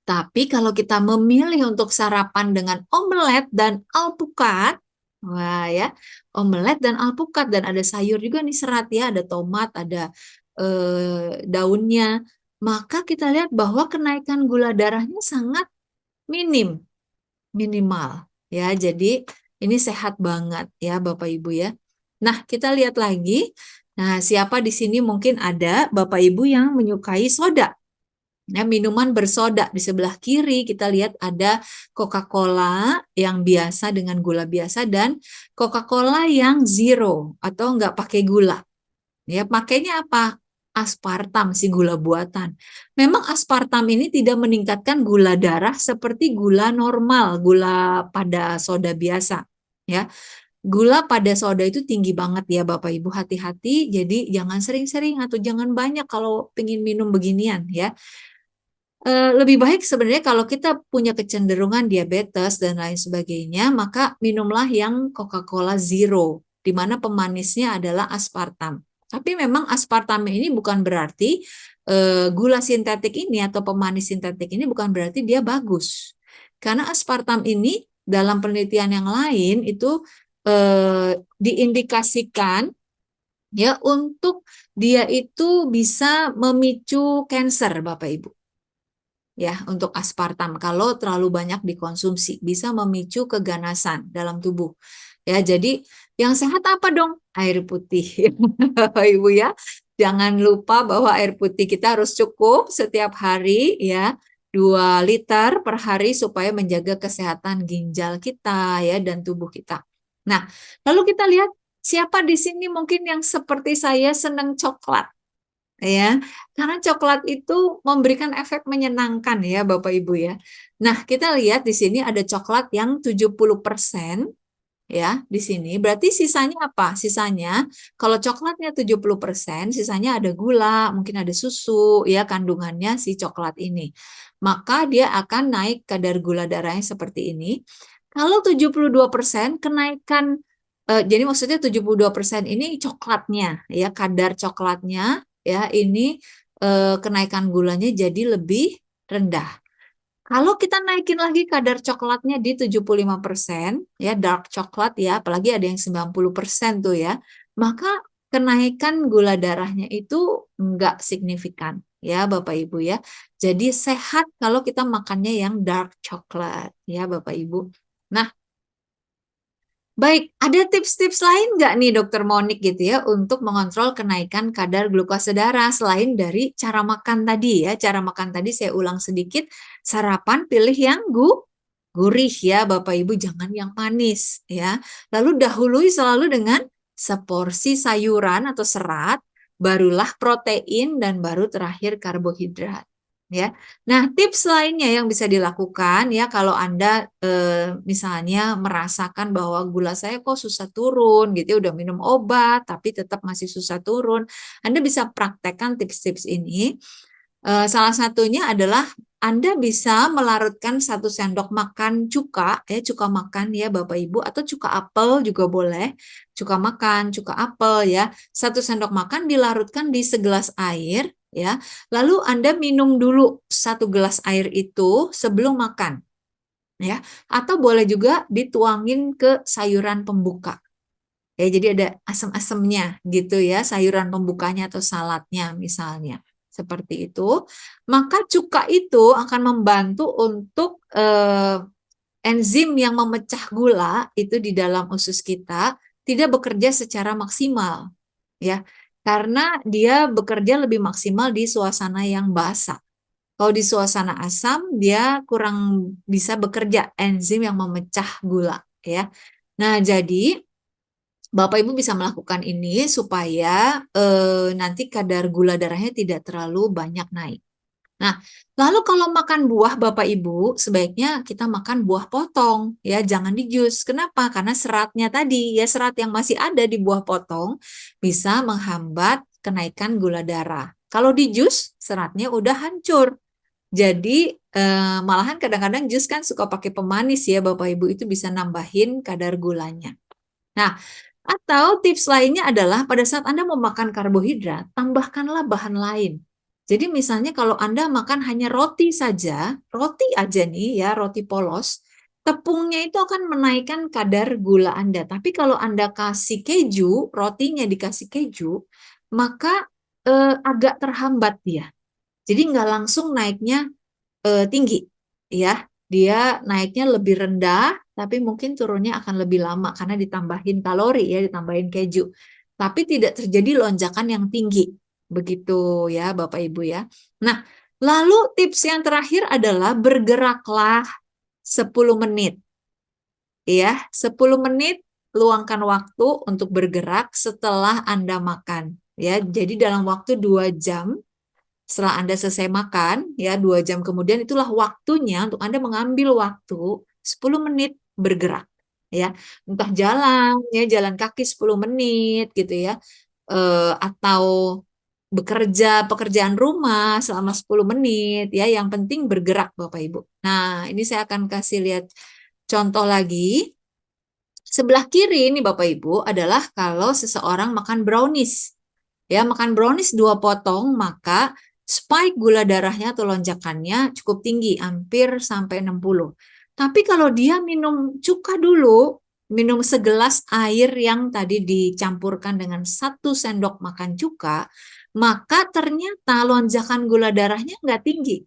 Tapi kalau kita memilih untuk sarapan dengan omelet dan alpukat, wah ya, omelet dan alpukat dan ada sayur juga nih serat ya, ada tomat, ada daunnya, maka kita lihat bahwa kenaikan gula darahnya sangat minimal ya. Jadi ini sehat banget ya Bapak Ibu ya. Nah, kita lihat lagi. Nah, siapa di sini mungkin ada Bapak Ibu yang menyukai soda. Nah, minuman bersoda di sebelah kiri kita lihat ada Coca-Cola yang biasa dengan gula biasa dan Coca-Cola yang zero atau nggak pakai gula. Ya, pakainya apa? Aspartam, si gula buatan. Memang aspartam ini tidak meningkatkan gula darah seperti gula normal, gula pada soda biasa. Ya, gula pada soda itu tinggi banget ya Bapak Ibu, hati-hati. Jadi jangan sering-sering atau jangan banyak kalau pengen minum beginian ya. Lebih baik sebenarnya kalau kita punya kecenderungan diabetes dan lain sebagainya, maka minumlah yang Coca-Cola Zero, di mana pemanisnya adalah aspartam. Tapi memang aspartam ini bukan berarti gula sintetik ini atau pemanis sintetik ini bukan berarti dia bagus. Karena aspartam ini dalam penelitian yang lain itu diindikasikan ya untuk dia itu bisa memicu kanker Bapak Ibu. Ya, untuk aspartam kalau terlalu banyak dikonsumsi bisa memicu keganasan dalam tubuh. Ya, jadi yang sehat apa dong? Air putih. Ibu ya. Jangan lupa bahwa air putih kita harus cukup setiap hari ya, 2 liter per hari supaya menjaga kesehatan ginjal kita ya dan tubuh kita. Nah, lalu kita lihat siapa di sini mungkin yang seperti saya senang coklat ya. Karena coklat itu memberikan efek menyenangkan ya Bapak Ibu ya. Nah, kita lihat di sini ada coklat yang 70% ya di sini. Berarti sisanya apa? Sisanya kalau coklatnya 70%, sisanya ada gula, mungkin ada susu ya kandungannya si coklat ini. Maka dia akan naik kadar gula darahnya seperti ini. Kalau 72% kenaikan jadi maksudnya 72% ini coklatnya ya, kadar coklatnya ya ini kenaikan gulanya jadi lebih rendah. Kalau kita naikin lagi kadar coklatnya di 75% ya, dark coklat ya, apalagi ada yang 90% tuh ya, maka kenaikan gula darahnya itu enggak signifikan ya Bapak Ibu ya. Jadi sehat kalau kita makannya yang dark coklat ya Bapak Ibu. Nah, baik, ada tips-tips lain nggak nih Dokter Monik gitu ya untuk mengontrol kenaikan kadar glukosa darah selain dari cara makan tadi ya. Cara makan tadi saya ulang sedikit, sarapan pilih yang gurih ya Bapak Ibu, jangan yang manis ya. Lalu dahului selalu dengan seporsi sayuran atau serat, barulah protein dan baru terakhir karbohidrat. Ya, nah tips lainnya yang bisa dilakukan ya kalau Anda misalnya merasakan bahwa gula saya kok susah turun gitu ya, udah minum obat tapi tetap masih susah turun, Anda bisa praktekkan tips-tips ini. Salah satunya adalah Anda bisa melarutkan 1 sendok makan cuka ya, cuka makan ya Bapak Ibu, atau cuka apel juga boleh, cuka makan, cuka apel ya, 1 sendok makan dilarutkan di segelas air ya. Lalu Anda minum dulu 1 gelas air itu sebelum makan ya. Atau boleh juga dituangin ke sayuran pembuka. Ya, jadi ada asam-asamnya gitu ya, sayuran pembukanya atau saladnya misalnya. Seperti itu. Maka cuka itu akan membantu untuk enzim yang memecah gula itu di dalam usus kita tidak bekerja secara maksimal ya. Karena dia bekerja lebih maksimal di suasana yang basah. Kalau di suasana asam, dia kurang bisa bekerja enzim yang memecah gula ya. Nah, jadi Bapak Ibu bisa melakukan ini supaya nanti kadar gula darahnya tidak terlalu banyak naik. Nah, lalu kalau makan buah Bapak Ibu, sebaiknya kita makan buah potong ya, jangan di jus. Kenapa? Karena seratnya tadi ya, serat yang masih ada di buah potong bisa menghambat kenaikan gula darah. Kalau di jus, seratnya udah hancur. Jadi malahan kadang-kadang jus kan suka pakai pemanis ya Bapak Ibu, itu bisa nambahin kadar gulanya. Nah, atau tips lainnya adalah pada saat Anda mau makan karbohidrat, tambahkanlah bahan lain. Jadi misalnya kalau Anda makan hanya roti saja, roti aja nih ya, roti polos, tepungnya itu akan menaikkan kadar gula Anda. Tapi kalau Anda kasih keju, rotinya dikasih keju, maka agak terhambat dia. Jadi nggak langsung naiknya tinggi ya, dia naiknya lebih rendah tapi mungkin turunnya akan lebih lama karena ditambahin kalori ya, ditambahin keju, tapi tidak terjadi lonjakan yang tinggi begitu ya Bapak Ibu ya. Nah, lalu tips yang terakhir adalah bergeraklah 10 menit ya, 10 menit luangkan waktu untuk bergerak setelah Anda makan ya. Jadi dalam waktu 2 jam setelah Anda selesai makan, ya 2 jam kemudian itulah waktunya untuk Anda mengambil waktu 10 menit bergerak, ya. Entah jalan, ya jalan kaki 10 menit gitu ya, atau bekerja pekerjaan rumah selama 10 menit, ya. Yang penting bergerak Bapak Ibu. Nah, ini saya akan kasih lihat contoh lagi. Sebelah kiri ini Bapak Ibu adalah kalau seseorang makan brownies. Ya, makan brownies 2 potong, maka spike gula darahnya atau lonjakannya cukup tinggi, hampir sampai 60. Tapi kalau dia minum cuka dulu, minum segelas air yang tadi dicampurkan dengan 1 sendok makan cuka, maka ternyata lonjakan gula darahnya nggak tinggi.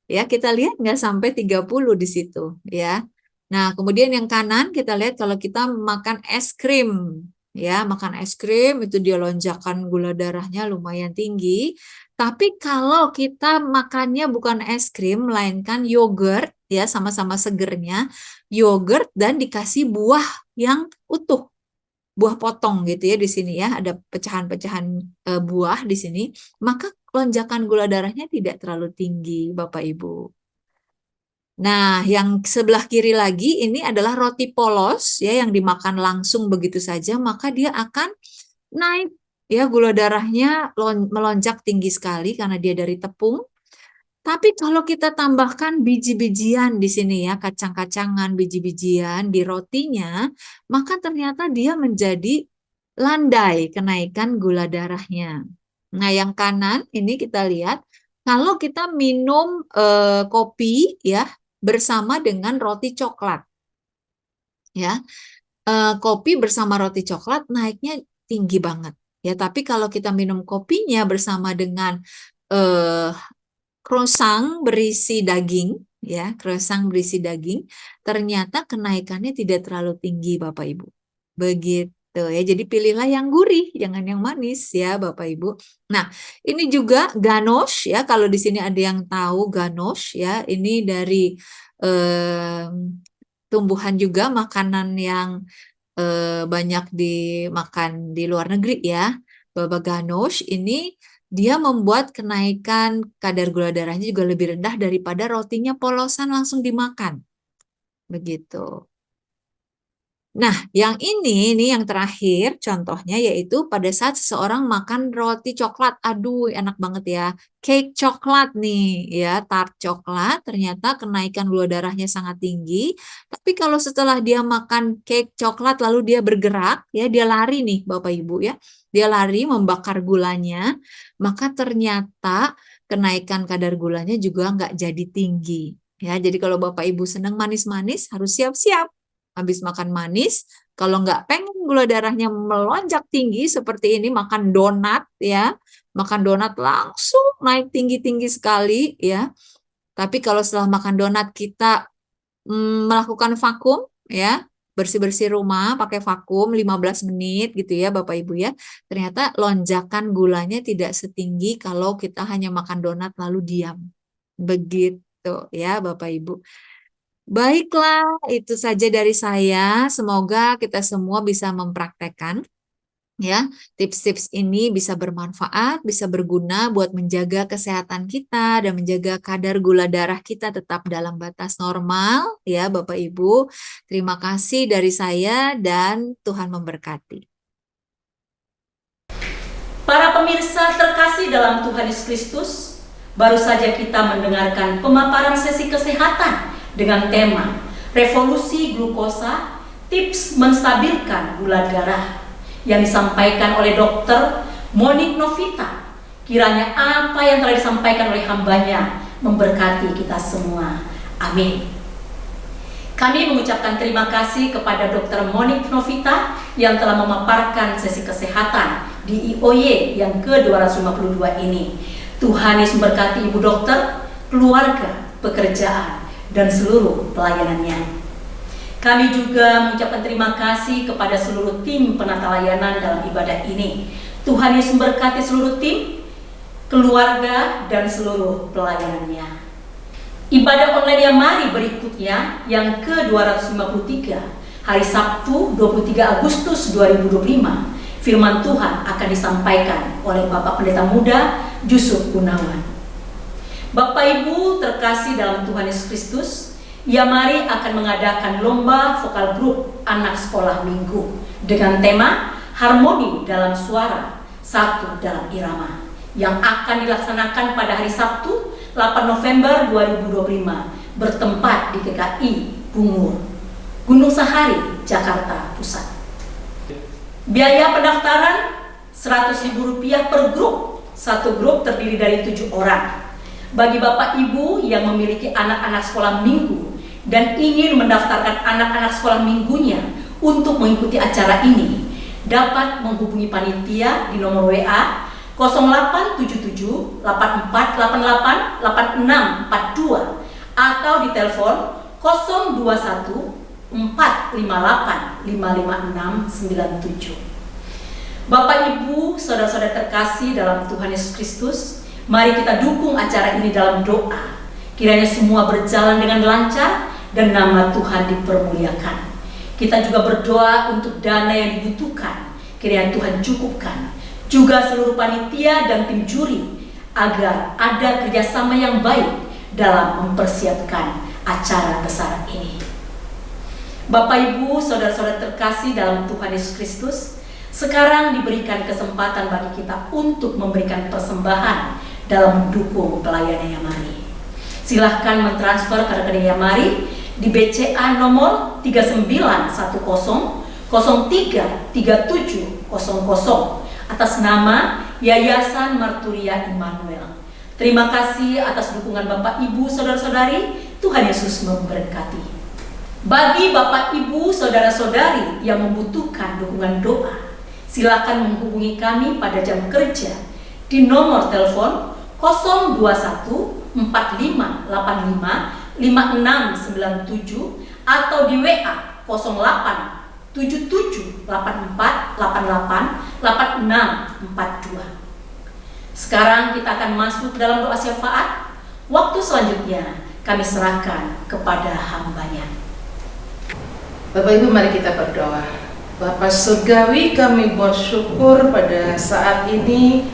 Ya, kita lihat nggak sampai 30 di situ, ya. Nah, kemudian yang kanan kita lihat kalau kita makan es krim. ya, makan es krim itu dia lonjakan gula darahnya lumayan tinggi. Tapi kalau kita makannya bukan es krim, melainkan yogurt, ya sama-sama segernya, yogurt dan dikasih buah yang utuh, buah potong gitu ya di sini ya, ada pecahan-pecahan buah di sini, maka lonjakan gula darahnya tidak terlalu tinggi, Bapak Ibu. Nah, yang sebelah kiri lagi ini adalah roti polos ya yang dimakan langsung begitu saja, maka dia akan naik ya, gula darahnya melonjak tinggi sekali karena dia dari tepung. Tapi kalau kita tambahkan biji-bijian di sini ya, kacang-kacangan, biji-bijian di rotinya, maka ternyata dia menjadi landai kenaikan gula darahnya. Nah, yang kanan ini kita lihat, kalau kita minum kopi ya bersama dengan roti coklat, ya, kopi bersama roti coklat naiknya tinggi banget. Ya, tapi kalau kita minum kopinya bersama dengan croissant berisi daging, ya, croissant berisi daging, ternyata kenaikannya tidak terlalu tinggi, Bapak Ibu. Begitu ya. Jadi pilihlah yang gurih, jangan yang manis ya, Bapak Ibu. Nah, ini juga ganache ya. Kalau di sini ada yang tahu ganache ya, ini dari tumbuhan juga, makanan yang banyak dimakan di luar negeri ya. Baba ganache ini dia membuat kenaikan kadar gula darahnya juga lebih rendah daripada rotinya polosan langsung dimakan. Begitu. Nah, yang ini yang terakhir contohnya yaitu pada saat seseorang makan roti coklat, aduh enak banget ya, cake coklat nih ya, tart coklat, ternyata kenaikan gula darahnya sangat tinggi. Tapi kalau setelah dia makan cake coklat lalu dia bergerak, ya dia lari nih Bapak Ibu ya, dia lari membakar gulanya, maka ternyata kenaikan kadar gulanya juga nggak jadi tinggi. Ya, jadi kalau Bapak Ibu senang manis-manis harus siap-siap. Habis makan manis, kalau nggak pengen gula darahnya melonjak tinggi seperti ini, makan donat ya, makan donat langsung naik tinggi-tinggi sekali ya. Tapi kalau setelah makan donat kita melakukan vakum ya, bersih-bersih rumah pakai vakum 15 menit gitu ya Bapak Ibu ya, ternyata lonjakan gulanya tidak setinggi kalau kita hanya makan donat lalu diam. Begitu ya Bapak Ibu. Baiklah, itu saja dari saya. Semoga kita semua bisa mempraktekkan ya. Tips-tips ini bisa bermanfaat, bisa berguna buat menjaga kesehatan kita dan menjaga kadar gula darah kita tetap dalam batas normal ya, Bapak Ibu. Terima kasih dari saya dan Tuhan memberkati. Para pemirsa terkasih dalam Tuhan Yesus Kristus, baru saja kita mendengarkan pemaparan sesi kesehatan dengan tema Revolusi Glukosa, Tips Menstabilkan Gula Darah yang disampaikan oleh Dr. Monique Novita. Kiranya apa yang telah disampaikan oleh hambanya memberkati kita semua. Amin. Kami mengucapkan terima kasih kepada Dr. Monique Novita yang telah memaparkan sesi kesehatan di IOY yang ke-252 ini. Tuhan Yesus memberkati Ibu Dokter, keluarga, pekerjaan, dan seluruh pelayanannya. Kami juga mengucapkan terima kasih kepada seluruh tim penata layanan dalam ibadah ini. Tuhan Yesus memberkati seluruh tim, keluarga, dan seluruh pelayanannya. Ibadah online yang mari berikutnya yang ke-253, hari Sabtu 23 Agustus 2025, firman Tuhan akan disampaikan oleh Bapak Pendeta Muda Yusuf Gunawan. Bapak Ibu terkasih dalam Tuhan Yesus Kristus, Yamari akan mengadakan lomba vokal grup anak sekolah minggu dengan tema Harmoni dalam Suara, Satu dalam Irama, yang akan dilaksanakan pada hari Sabtu 8 November 2025 bertempat di GKI Bungur, Gunung Sahari, Jakarta Pusat. Biaya pendaftaran Rp100.000 per grup. Satu grup terdiri dari 7 orang. Bagi Bapak Ibu yang memiliki anak-anak sekolah minggu dan ingin mendaftarkan anak-anak sekolah minggunya untuk mengikuti acara ini, dapat menghubungi panitia di nomor WA 0877 8488 8642 atau di telepon 021 458 55697. Bapak, Ibu, saudara-saudara terkasih dalam Tuhan Yesus Kristus, mari kita dukung acara ini dalam doa. Kiranya semua berjalan dengan lancar dan nama Tuhan dipermuliakan. Kita juga berdoa untuk dana yang dibutuhkan, kiranya Tuhan cukupkan. Juga seluruh panitia dan tim juri, agar ada kerjasama yang baik dalam mempersiapkan acara besar ini. Bapak, Ibu, saudara-saudara terkasih dalam Tuhan Yesus Kristus, sekarang diberikan kesempatan bagi kita untuk memberikan persembahan dalam mendukung pelayanan Yamari. Silahkan mentransfer ke rekening Yamari di BCA nomor 3910033700 atas nama Yayasan Marturia Immanuel. Terima kasih atas dukungan Bapak, Ibu, saudara-saudari. Tuhan Yesus memberkati. Bagi Bapak, Ibu, saudara-saudari yang membutuhkan dukungan doa, silakan menghubungi kami pada jam kerja di nomor telepon 021 4585 5697 atau di WA 08 77 84 88 8642. Sekarang kita akan masuk dalam doa syafaat. Waktu selanjutnya kami serahkan kepada hamba-Nya. Bapak Ibu, mari kita berdoa. Bapa Surgawi, kami bersyukur pada saat ini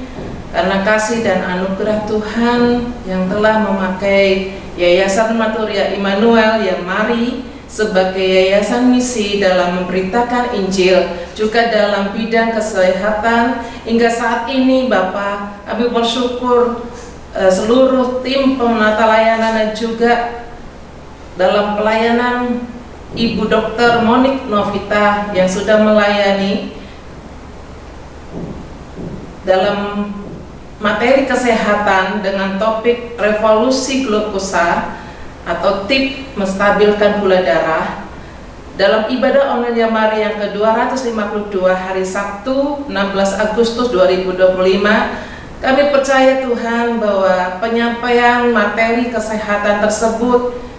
karena kasih dan anugerah Tuhan yang telah memakai Yayasan Marturia Immanuel Yamari sebagai yayasan misi dalam memberitakan Injil, juga dalam bidang kesehatan. Hingga saat ini Bapak, kami bersyukur seluruh tim penata layanan dan juga dalam pelayanan Ibu Dr. Monik Novita yang sudah melayani dalam materi kesehatan dengan topik revolusi glukosa atau tip menstabilkan gula darah dalam ibadah online Yamari yang ke-252 hari Sabtu 16 Agustus 2025. Kami percaya Tuhan bahwa penyampaian materi kesehatan tersebut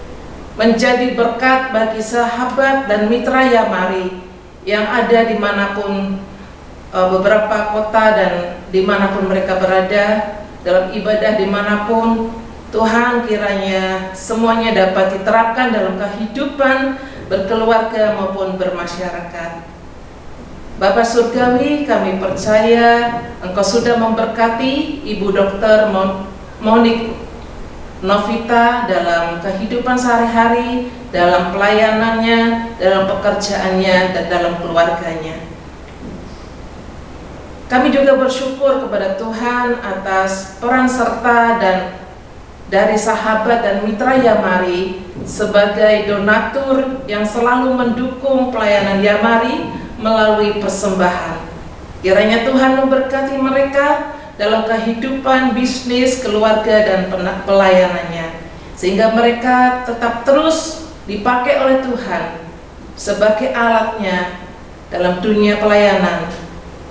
menjadi berkat bagi sahabat dan mitra Yamari yang ada dimanapun beberapa kota dan dimanapun mereka berada dalam ibadah dimanapun. Tuhan, kiranya semuanya dapat diterapkan dalam kehidupan berkeluarga maupun bermasyarakat. Bapak Surgawi, kami percaya Engkau sudah memberkati Ibu Dr. Monik Novita dalam kehidupan sehari-hari, dalam pelayanannya, dalam pekerjaannya, dan dalam keluarganya. Kami juga bersyukur kepada Tuhan atas peran serta dan dari sahabat dan mitra Yamari sebagai donatur yang selalu mendukung pelayanan Yamari melalui persembahan. Kiranya Tuhan memberkati mereka dalam kehidupan bisnis, keluarga, dan pelayanannya, sehingga mereka tetap terus dipakai oleh Tuhan sebagai alatnya dalam dunia pelayanan.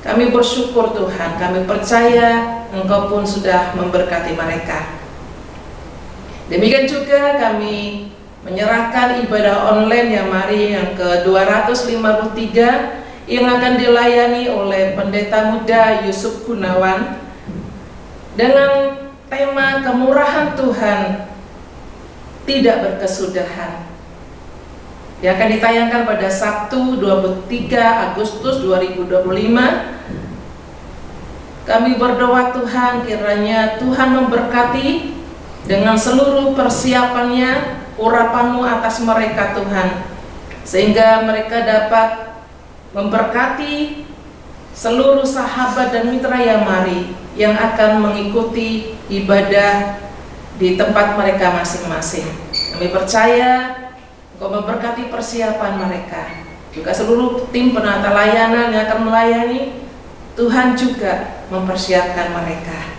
Kami bersyukur Tuhan, kami percaya Engkau pun sudah memberkati mereka. Demikian juga kami menyerahkan ibadah online Yamari yang ke-253 yang akan dilayani oleh Pendeta Muda Yusuf Gunawan dengan tema kemurahan Tuhan tidak berkesudahan, yang akan ditayangkan pada Sabtu 23 Agustus 2025. Kami berdoa Tuhan, kiranya Tuhan memberkati dengan seluruh persiapannya, urapan-Mu atas mereka Tuhan, sehingga mereka dapat memberkati seluruh sahabat dan mitra Yamari yang akan mengikuti ibadah di tempat mereka masing-masing. Kami percaya Engkau memberkati persiapan mereka, juga seluruh tim penata layanan yang akan melayani. Tuhan juga mempersiapkan mereka.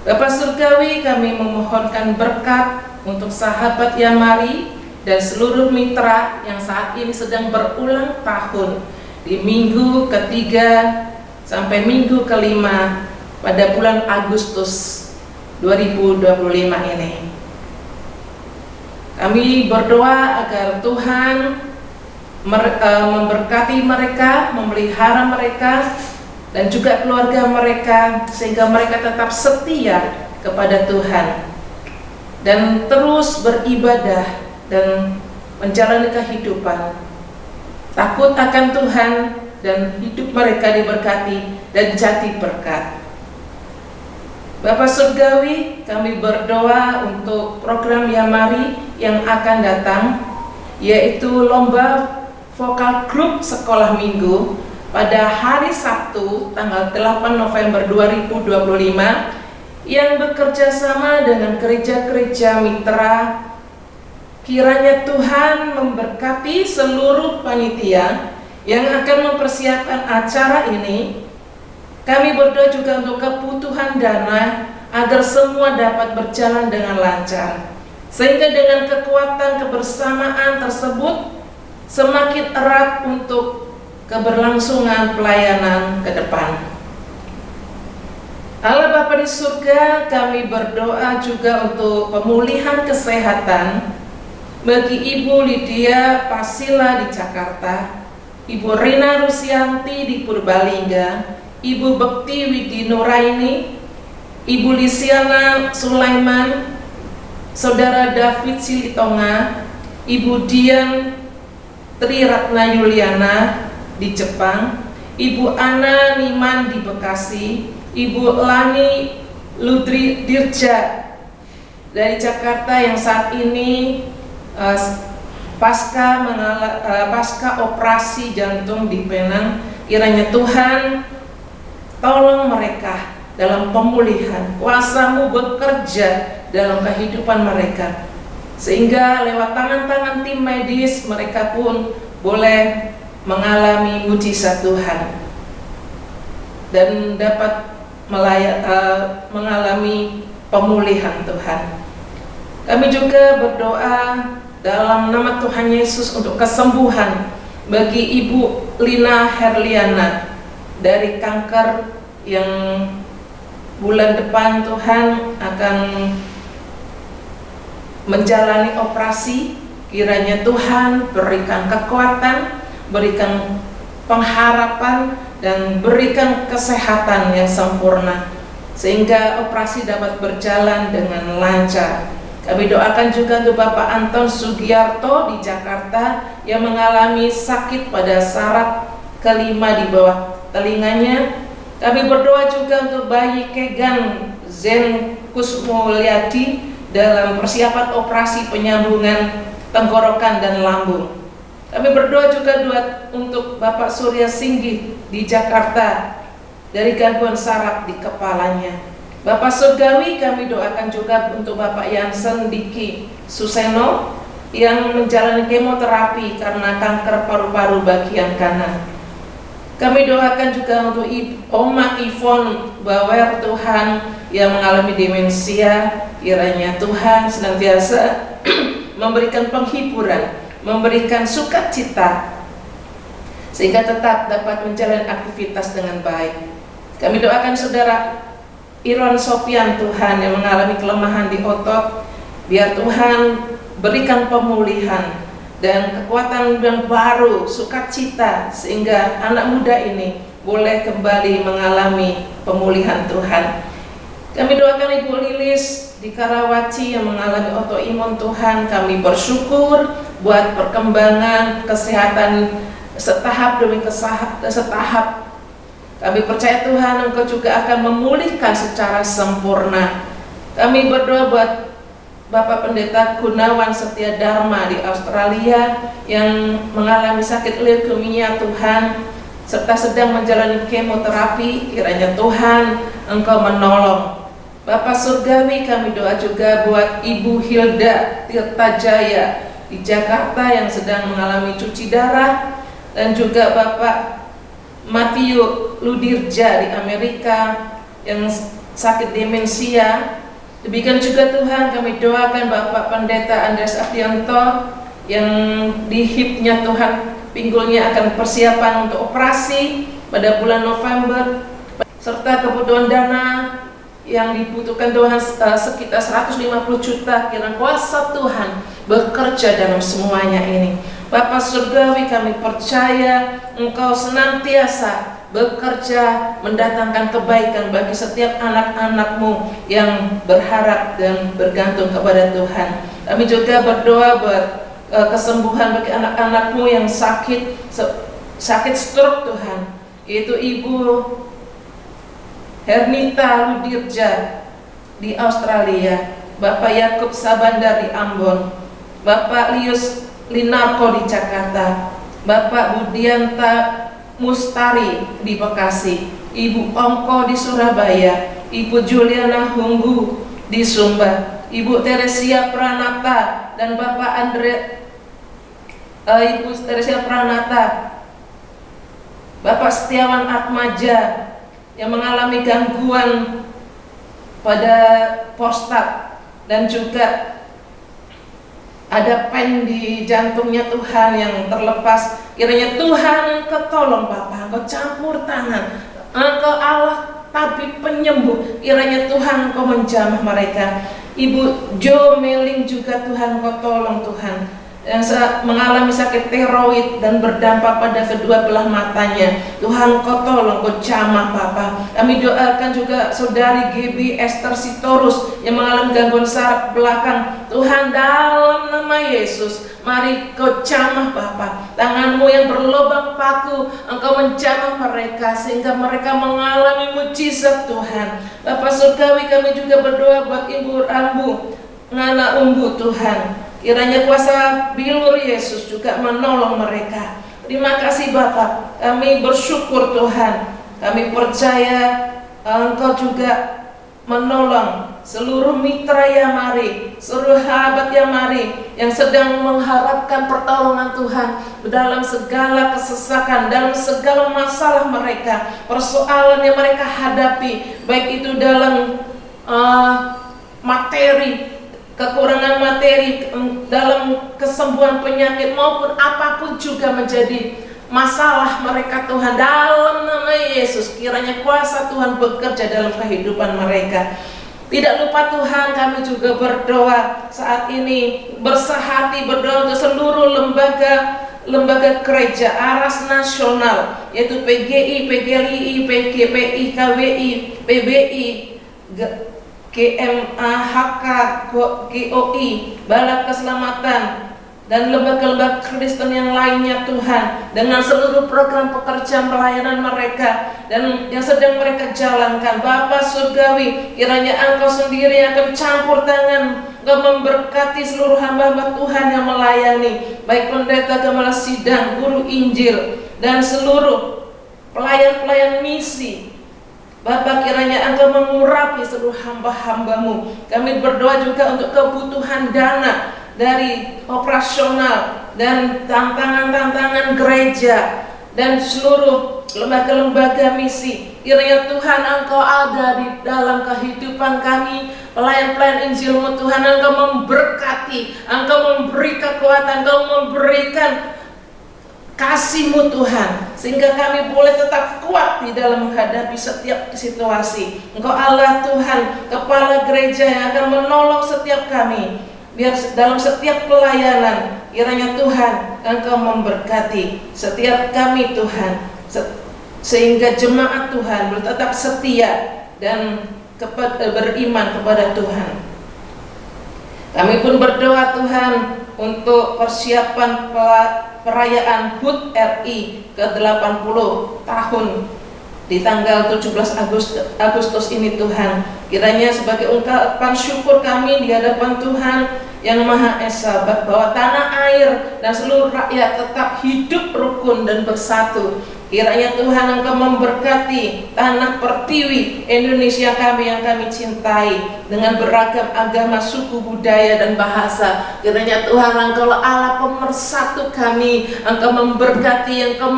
Bapak Surgawi, kami memohonkan berkat untuk sahabat Yamari dan seluruh mitra yang saat ini sedang berulang tahun di minggu ketiga sampai minggu kelima pada bulan Agustus 2025 ini. Kami berdoa agar Tuhan memberkati mereka, memelihara mereka, dan juga keluarga mereka, sehingga mereka tetap setia kepada Tuhan dan terus beribadah dan menjalani kehidupan takut akan Tuhan, dan hidup mereka diberkati dan jati berkat. Bapak Surgawi, kami berdoa untuk program Yamari yang akan datang, yaitu lomba vokal grup sekolah minggu pada hari Sabtu tanggal 8 November 2025 yang bekerja sama dengan gereja-gereja mitra. Kiranya Tuhan memberkati seluruh panitia yang akan mempersiapkan acara ini. Kami berdoa juga untuk kebutuhan dana agar semua dapat berjalan dengan lancar, sehingga dengan kekuatan kebersamaan tersebut semakin erat untuk keberlangsungan pelayanan ke depan. Allah Bapa di surga, kami berdoa juga untuk pemulihan kesehatan bagi Ibu Lydia Pasila di Jakarta, Ibu Rina Rusianti di Purbalingga, Ibu Bekti Widi Nuraini, Ibu Lisiana Sulaiman, Saudara David Silitonga, Ibu Dian Tri Ratna Yuliana di Jepang, Ibu Ana Niman di Bekasi, Ibu Lani Ludri Dirja dari Jakarta yang saat ini pasca operasi jantung di Penang. Kiranya Tuhan tolong mereka dalam pemulihan, kuasa-Mu bekerja dalam kehidupan mereka, sehingga lewat tangan-tangan tim medis mereka pun boleh mengalami mujizat Tuhan dan dapat mengalami pemulihan Tuhan. Kami juga berdoa dalam nama Tuhan Yesus untuk kesembuhan bagi Ibu Lina Herliana dari kanker yang bulan depan Tuhan akan menjalani operasi. Kiranya Tuhan berikan kekuatan, berikan pengharapan, dan berikan kesehatan yang sempurna, sehingga operasi dapat berjalan dengan lancar. Kami doakan juga untuk Bapak Anton Sugiarto di Jakarta yang mengalami sakit pada saraf kelima di bawah telinganya. Kami berdoa juga untuk bayi Kegan Zen Kusmulyadi dalam persiapan operasi penyambungan tenggorokan dan lambung. Kami berdoa juga untuk Bapak Surya Singgih di Jakarta dari gangguan saraf di kepalanya. Bapak Surgawi, kami doakan juga untuk Bapak Yansen Diki Suseno yang menjalani kemoterapi karena kanker paru-paru bagian kanan. Kami doakan juga untuk Oma Ivon Bawer Tuhan yang mengalami demensia. Kiranya Tuhan senantiasa memberikan penghiburan, memberikan sukacita, sehingga tetap dapat menjalani aktivitas dengan baik. Kami doakan Saudara Iron Sofian Tuhan yang mengalami kelemahan di otot, biar Tuhan berikan pemulihan dan kekuatan yang baru, sukacita, sehingga anak muda ini boleh kembali mengalami pemulihan Tuhan. Kami doakan Ibu Lilis di Karawaci yang mengalami autoimun Tuhan. Kami bersyukur buat perkembangan kesehatan setahap demi setahap. Kami percaya Tuhan Engkau juga akan memulihkan secara sempurna. Kami berdoa buat Bapak Pendeta Gunawan Setia Dharma di Australia yang mengalami sakit leukemia Tuhan, serta sedang menjalani kemoterapi. Kiranya Tuhan Engkau menolong. Bapak Surgawi, kami doa juga buat Ibu Hilda Tirtajaya di Jakarta yang sedang mengalami cuci darah, dan juga Bapak Matthew Ludirja di Amerika yang sakit demensia. Demikian juga Tuhan kami doakan Bapak Pendeta Andreas Ardianto yang di hipnya Tuhan, pinggulnya akan persiapan untuk operasi pada bulan November, serta kebutuhan dana yang dibutuhkan Tuhan sekitar 150 juta. Kiranya kuasa Tuhan bekerja dalam semuanya ini. Bapak Surgawi, kami percaya Engkau senantiasa bekerja mendatangkan kebaikan bagi setiap anak-anak-Mu yang berharap dan bergantung kepada Tuhan. Kami juga berdoa buat kesembuhan bagi anak-anak-Mu yang sakit stroke Tuhan, yaitu Ibu Hernita Ludirja di Australia, Bapak Yakub Sabandar di Ambon, Bapak Lius Linarko di Jakarta, Bapak Budianta Mustari di Bekasi, Ibu Ongko di Surabaya, Ibu Juliana Hunggu di Sumba, Ibu Teresia Pranata dan Bapak Ibu Teresia Pranata, Bapak Setiawan Atmaja yang mengalami gangguan pada prostat dan juga ada pen di jantungnya Tuhan yang terlepas. Kiranya Tuhan Engkau tolong Bapak, Engkau campur tangan, Engkau Allah tabib penyembuh, kiranya Tuhan Engkau menjamah mereka. Ibu Jo Meling juga Tuhan Engkau tolong Tuhan, yang mengalami sakit tiroid dan berdampak pada kedua belah matanya. Tuhan Kau tolong, Kau jamah Bapak. Kami doakan juga saudari GB Esther Sitorus yang mengalami gangguan saraf belakang. Tuhan, dalam nama Yesus, mari Kau jamah Bapak. Tangan-Mu yang berlobang paku, Engkau menjamah mereka sehingga mereka mengalami mujizat Tuhan. Bapak surgawi, kami juga berdoa buat Ibu Rambu Ngana Umbu Tuhan, kiranya kuasa bilur Yesus juga menolong mereka. Terima kasih Bapak, kami bersyukur Tuhan. Kami percaya Engkau juga menolong seluruh mitra Yamari, seluruh sahabat Yamari yang sedang mengharapkan pertolongan Tuhan dalam segala kesesakan, dalam segala masalah mereka, persoalan yang mereka hadapi, baik itu dalam materi, kekurangan materi, dalam kesembuhan penyakit maupun apapun juga menjadi masalah mereka Tuhan. Dalam nama Yesus, kiranya kuasa Tuhan bekerja dalam kehidupan mereka. Tidak lupa Tuhan, kami juga berdoa saat ini, bersahati berdoa untuk seluruh lembaga gereja Aras Nasional, yaitu PGI, PGLI, PGPI, KWI, PBI, GMA, HK, GOI, Balak Keselamatan, dan lembaga-lembaga Kristen yang lainnya Tuhan, dengan seluruh program pekerjaan pelayanan mereka dan yang sedang mereka jalankan. Bapa surgawi, kiranya Engkau sendiri akan campur tangan, Engkau memberkati seluruh hamba-hamba Tuhan yang melayani, baik pendeta, gembala sidang, guru Injil, dan seluruh pelayan-pelayan misi. Bapak, kiranya Engkau mengurapi seluruh hamba-hamba-Mu. Kami berdoa juga untuk kebutuhan dana dari operasional dan tantangan-tantangan gereja dan seluruh lembaga-lembaga misi. Kiranya Tuhan Engkau ada di dalam kehidupan kami, pelayan-pelayan Injil-Mu Tuhan. Engkau memberkati, Engkau memberi kekuatan, Engkau memberikan kasih-Mu Tuhan, sehingga kami boleh tetap kuat di dalam menghadapi setiap situasi. Engkau Allah Tuhan, Kepala Gereja yang akan menolong setiap kami, biar dalam setiap pelayanan, kiranya Tuhan Engkau memberkati setiap kami Tuhan, sehingga jemaat Tuhan boleh tetap setia dan beriman kepada Tuhan. Kami pun berdoa Tuhan untuk persiapan perayaan HUT RI ke-80 tahun di tanggal 17 Agustus ini Tuhan. Kiranya sebagai ungkapan syukur kami di hadapan Tuhan yang Maha Esa, bahwa tanah air dan seluruh rakyat tetap hidup rukun dan bersatu. Kiranya Tuhan Engkau memberkati tanah pertiwi Indonesia kami yang kami cintai, dengan beragam agama, suku, budaya, dan bahasa. Kiranya Tuhan Engkau Allah pemersatu kami. Engkau memberkati, Engkau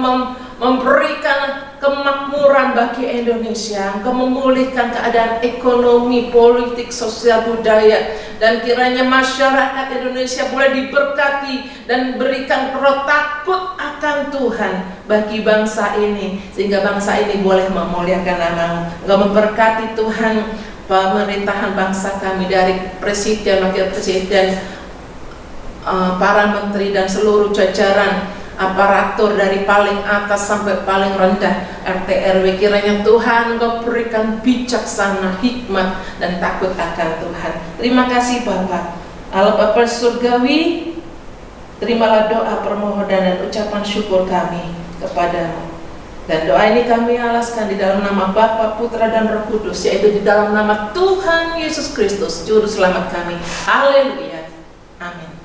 memberikan kemakmuran bagi Indonesia. Engkau memulihkan keadaan ekonomi, politik, sosial, budaya, dan kiranya masyarakat Indonesia boleh diberkati dan berikan roh takut akan Tuhan bagi bangsa ini, sehingga bangsa ini boleh memuliakan nama-Mu. Engkau memberkati Tuhan pemerintahan bangsa kami, dari presiden, wakil presiden, para menteri, dan seluruh jajaran aparatur dari paling atas sampai paling rendah RT RW. Kiranya Tuhan Engkau berikan bijaksana, hikmat, dan takut akan Tuhan. Terima kasih Bapa. Allah Bapa surgawi, terimalah doa, permohonan, dan ucapan syukur kami kepadamu. Dan doa ini kami alaskan di dalam nama Bapa, Putra, dan Roh Kudus, yaitu di dalam nama Tuhan Yesus Kristus, Juru Selamat kami. Haleluya. Amin.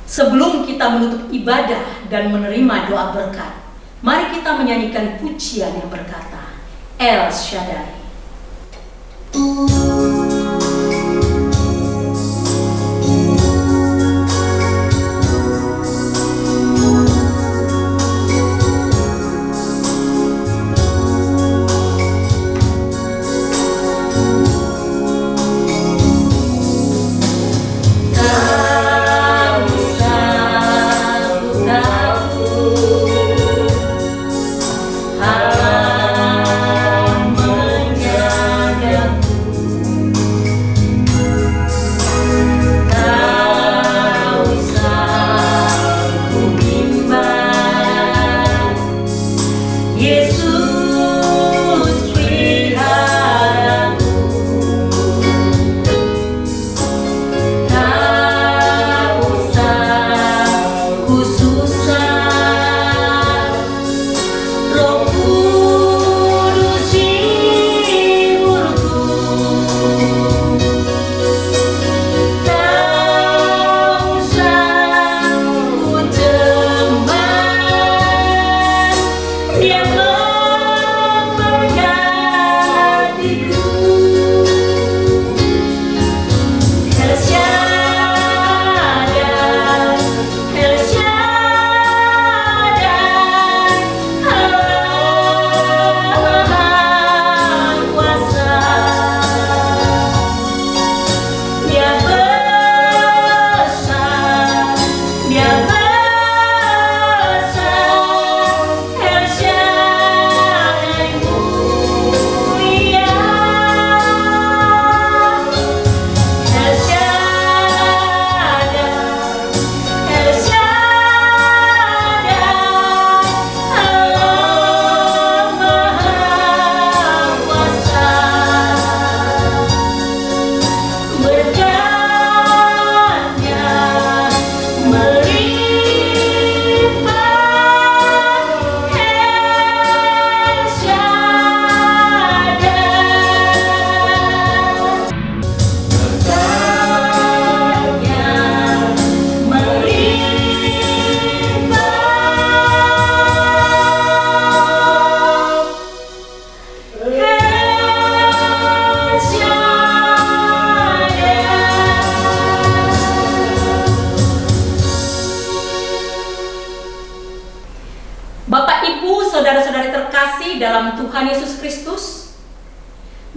Sebelum kita menutup ibadah dan menerima doa berkat, mari kita menyanyikan pujian yang berkata, El Shaddai. Saudara-saudari terkasih dalam Tuhan Yesus Kristus,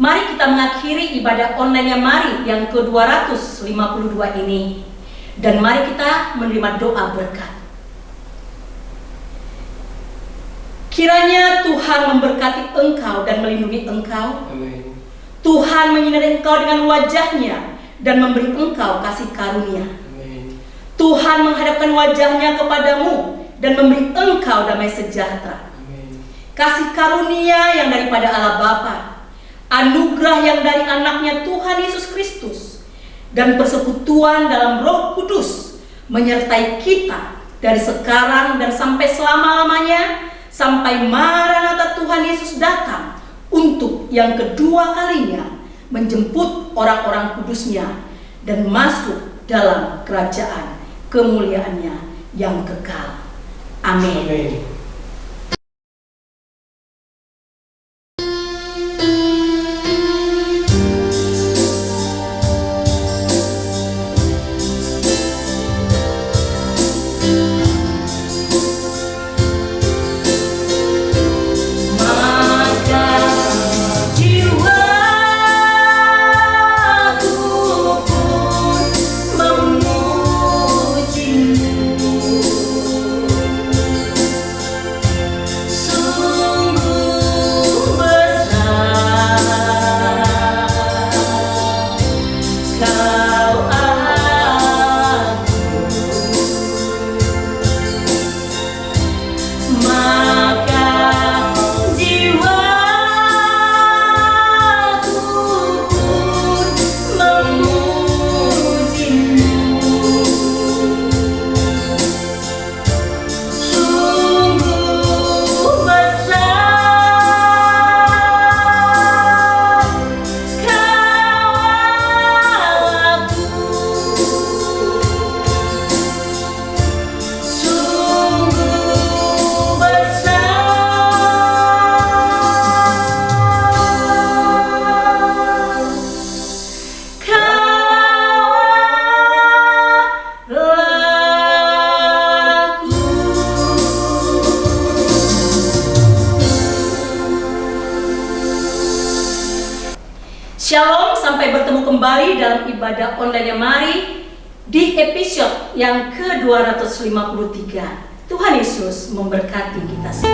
mari kita mengakhiri ibadah online Yamari yang ke-252 ini, dan mari kita menerima doa berkat. Kiranya Tuhan memberkati engkau dan melindungi engkau. Amin. Tuhan menyinari engkau dengan wajahnya dan memberi engkau kasih karunia. Amin. Tuhan menghadapkan wajahnya kepadamu dan memberi engkau damai sejahtera. Kasih karunia yang daripada Allah Bapa, anugerah yang dari anaknya Tuhan Yesus Kristus, dan persekutuan dalam Roh Kudus menyertai kita dari sekarang dan sampai selama-lamanya, sampai Maranatha Tuhan Yesus datang untuk yang kedua kalinya menjemput orang-orang kudusnya dan masuk dalam kerajaan kemuliaannya yang kekal. Amin. Amin. sampai bertemu kembali dalam ibadah online Mari di episode yang ke-253. Tuhan Yesus memberkati kita semua.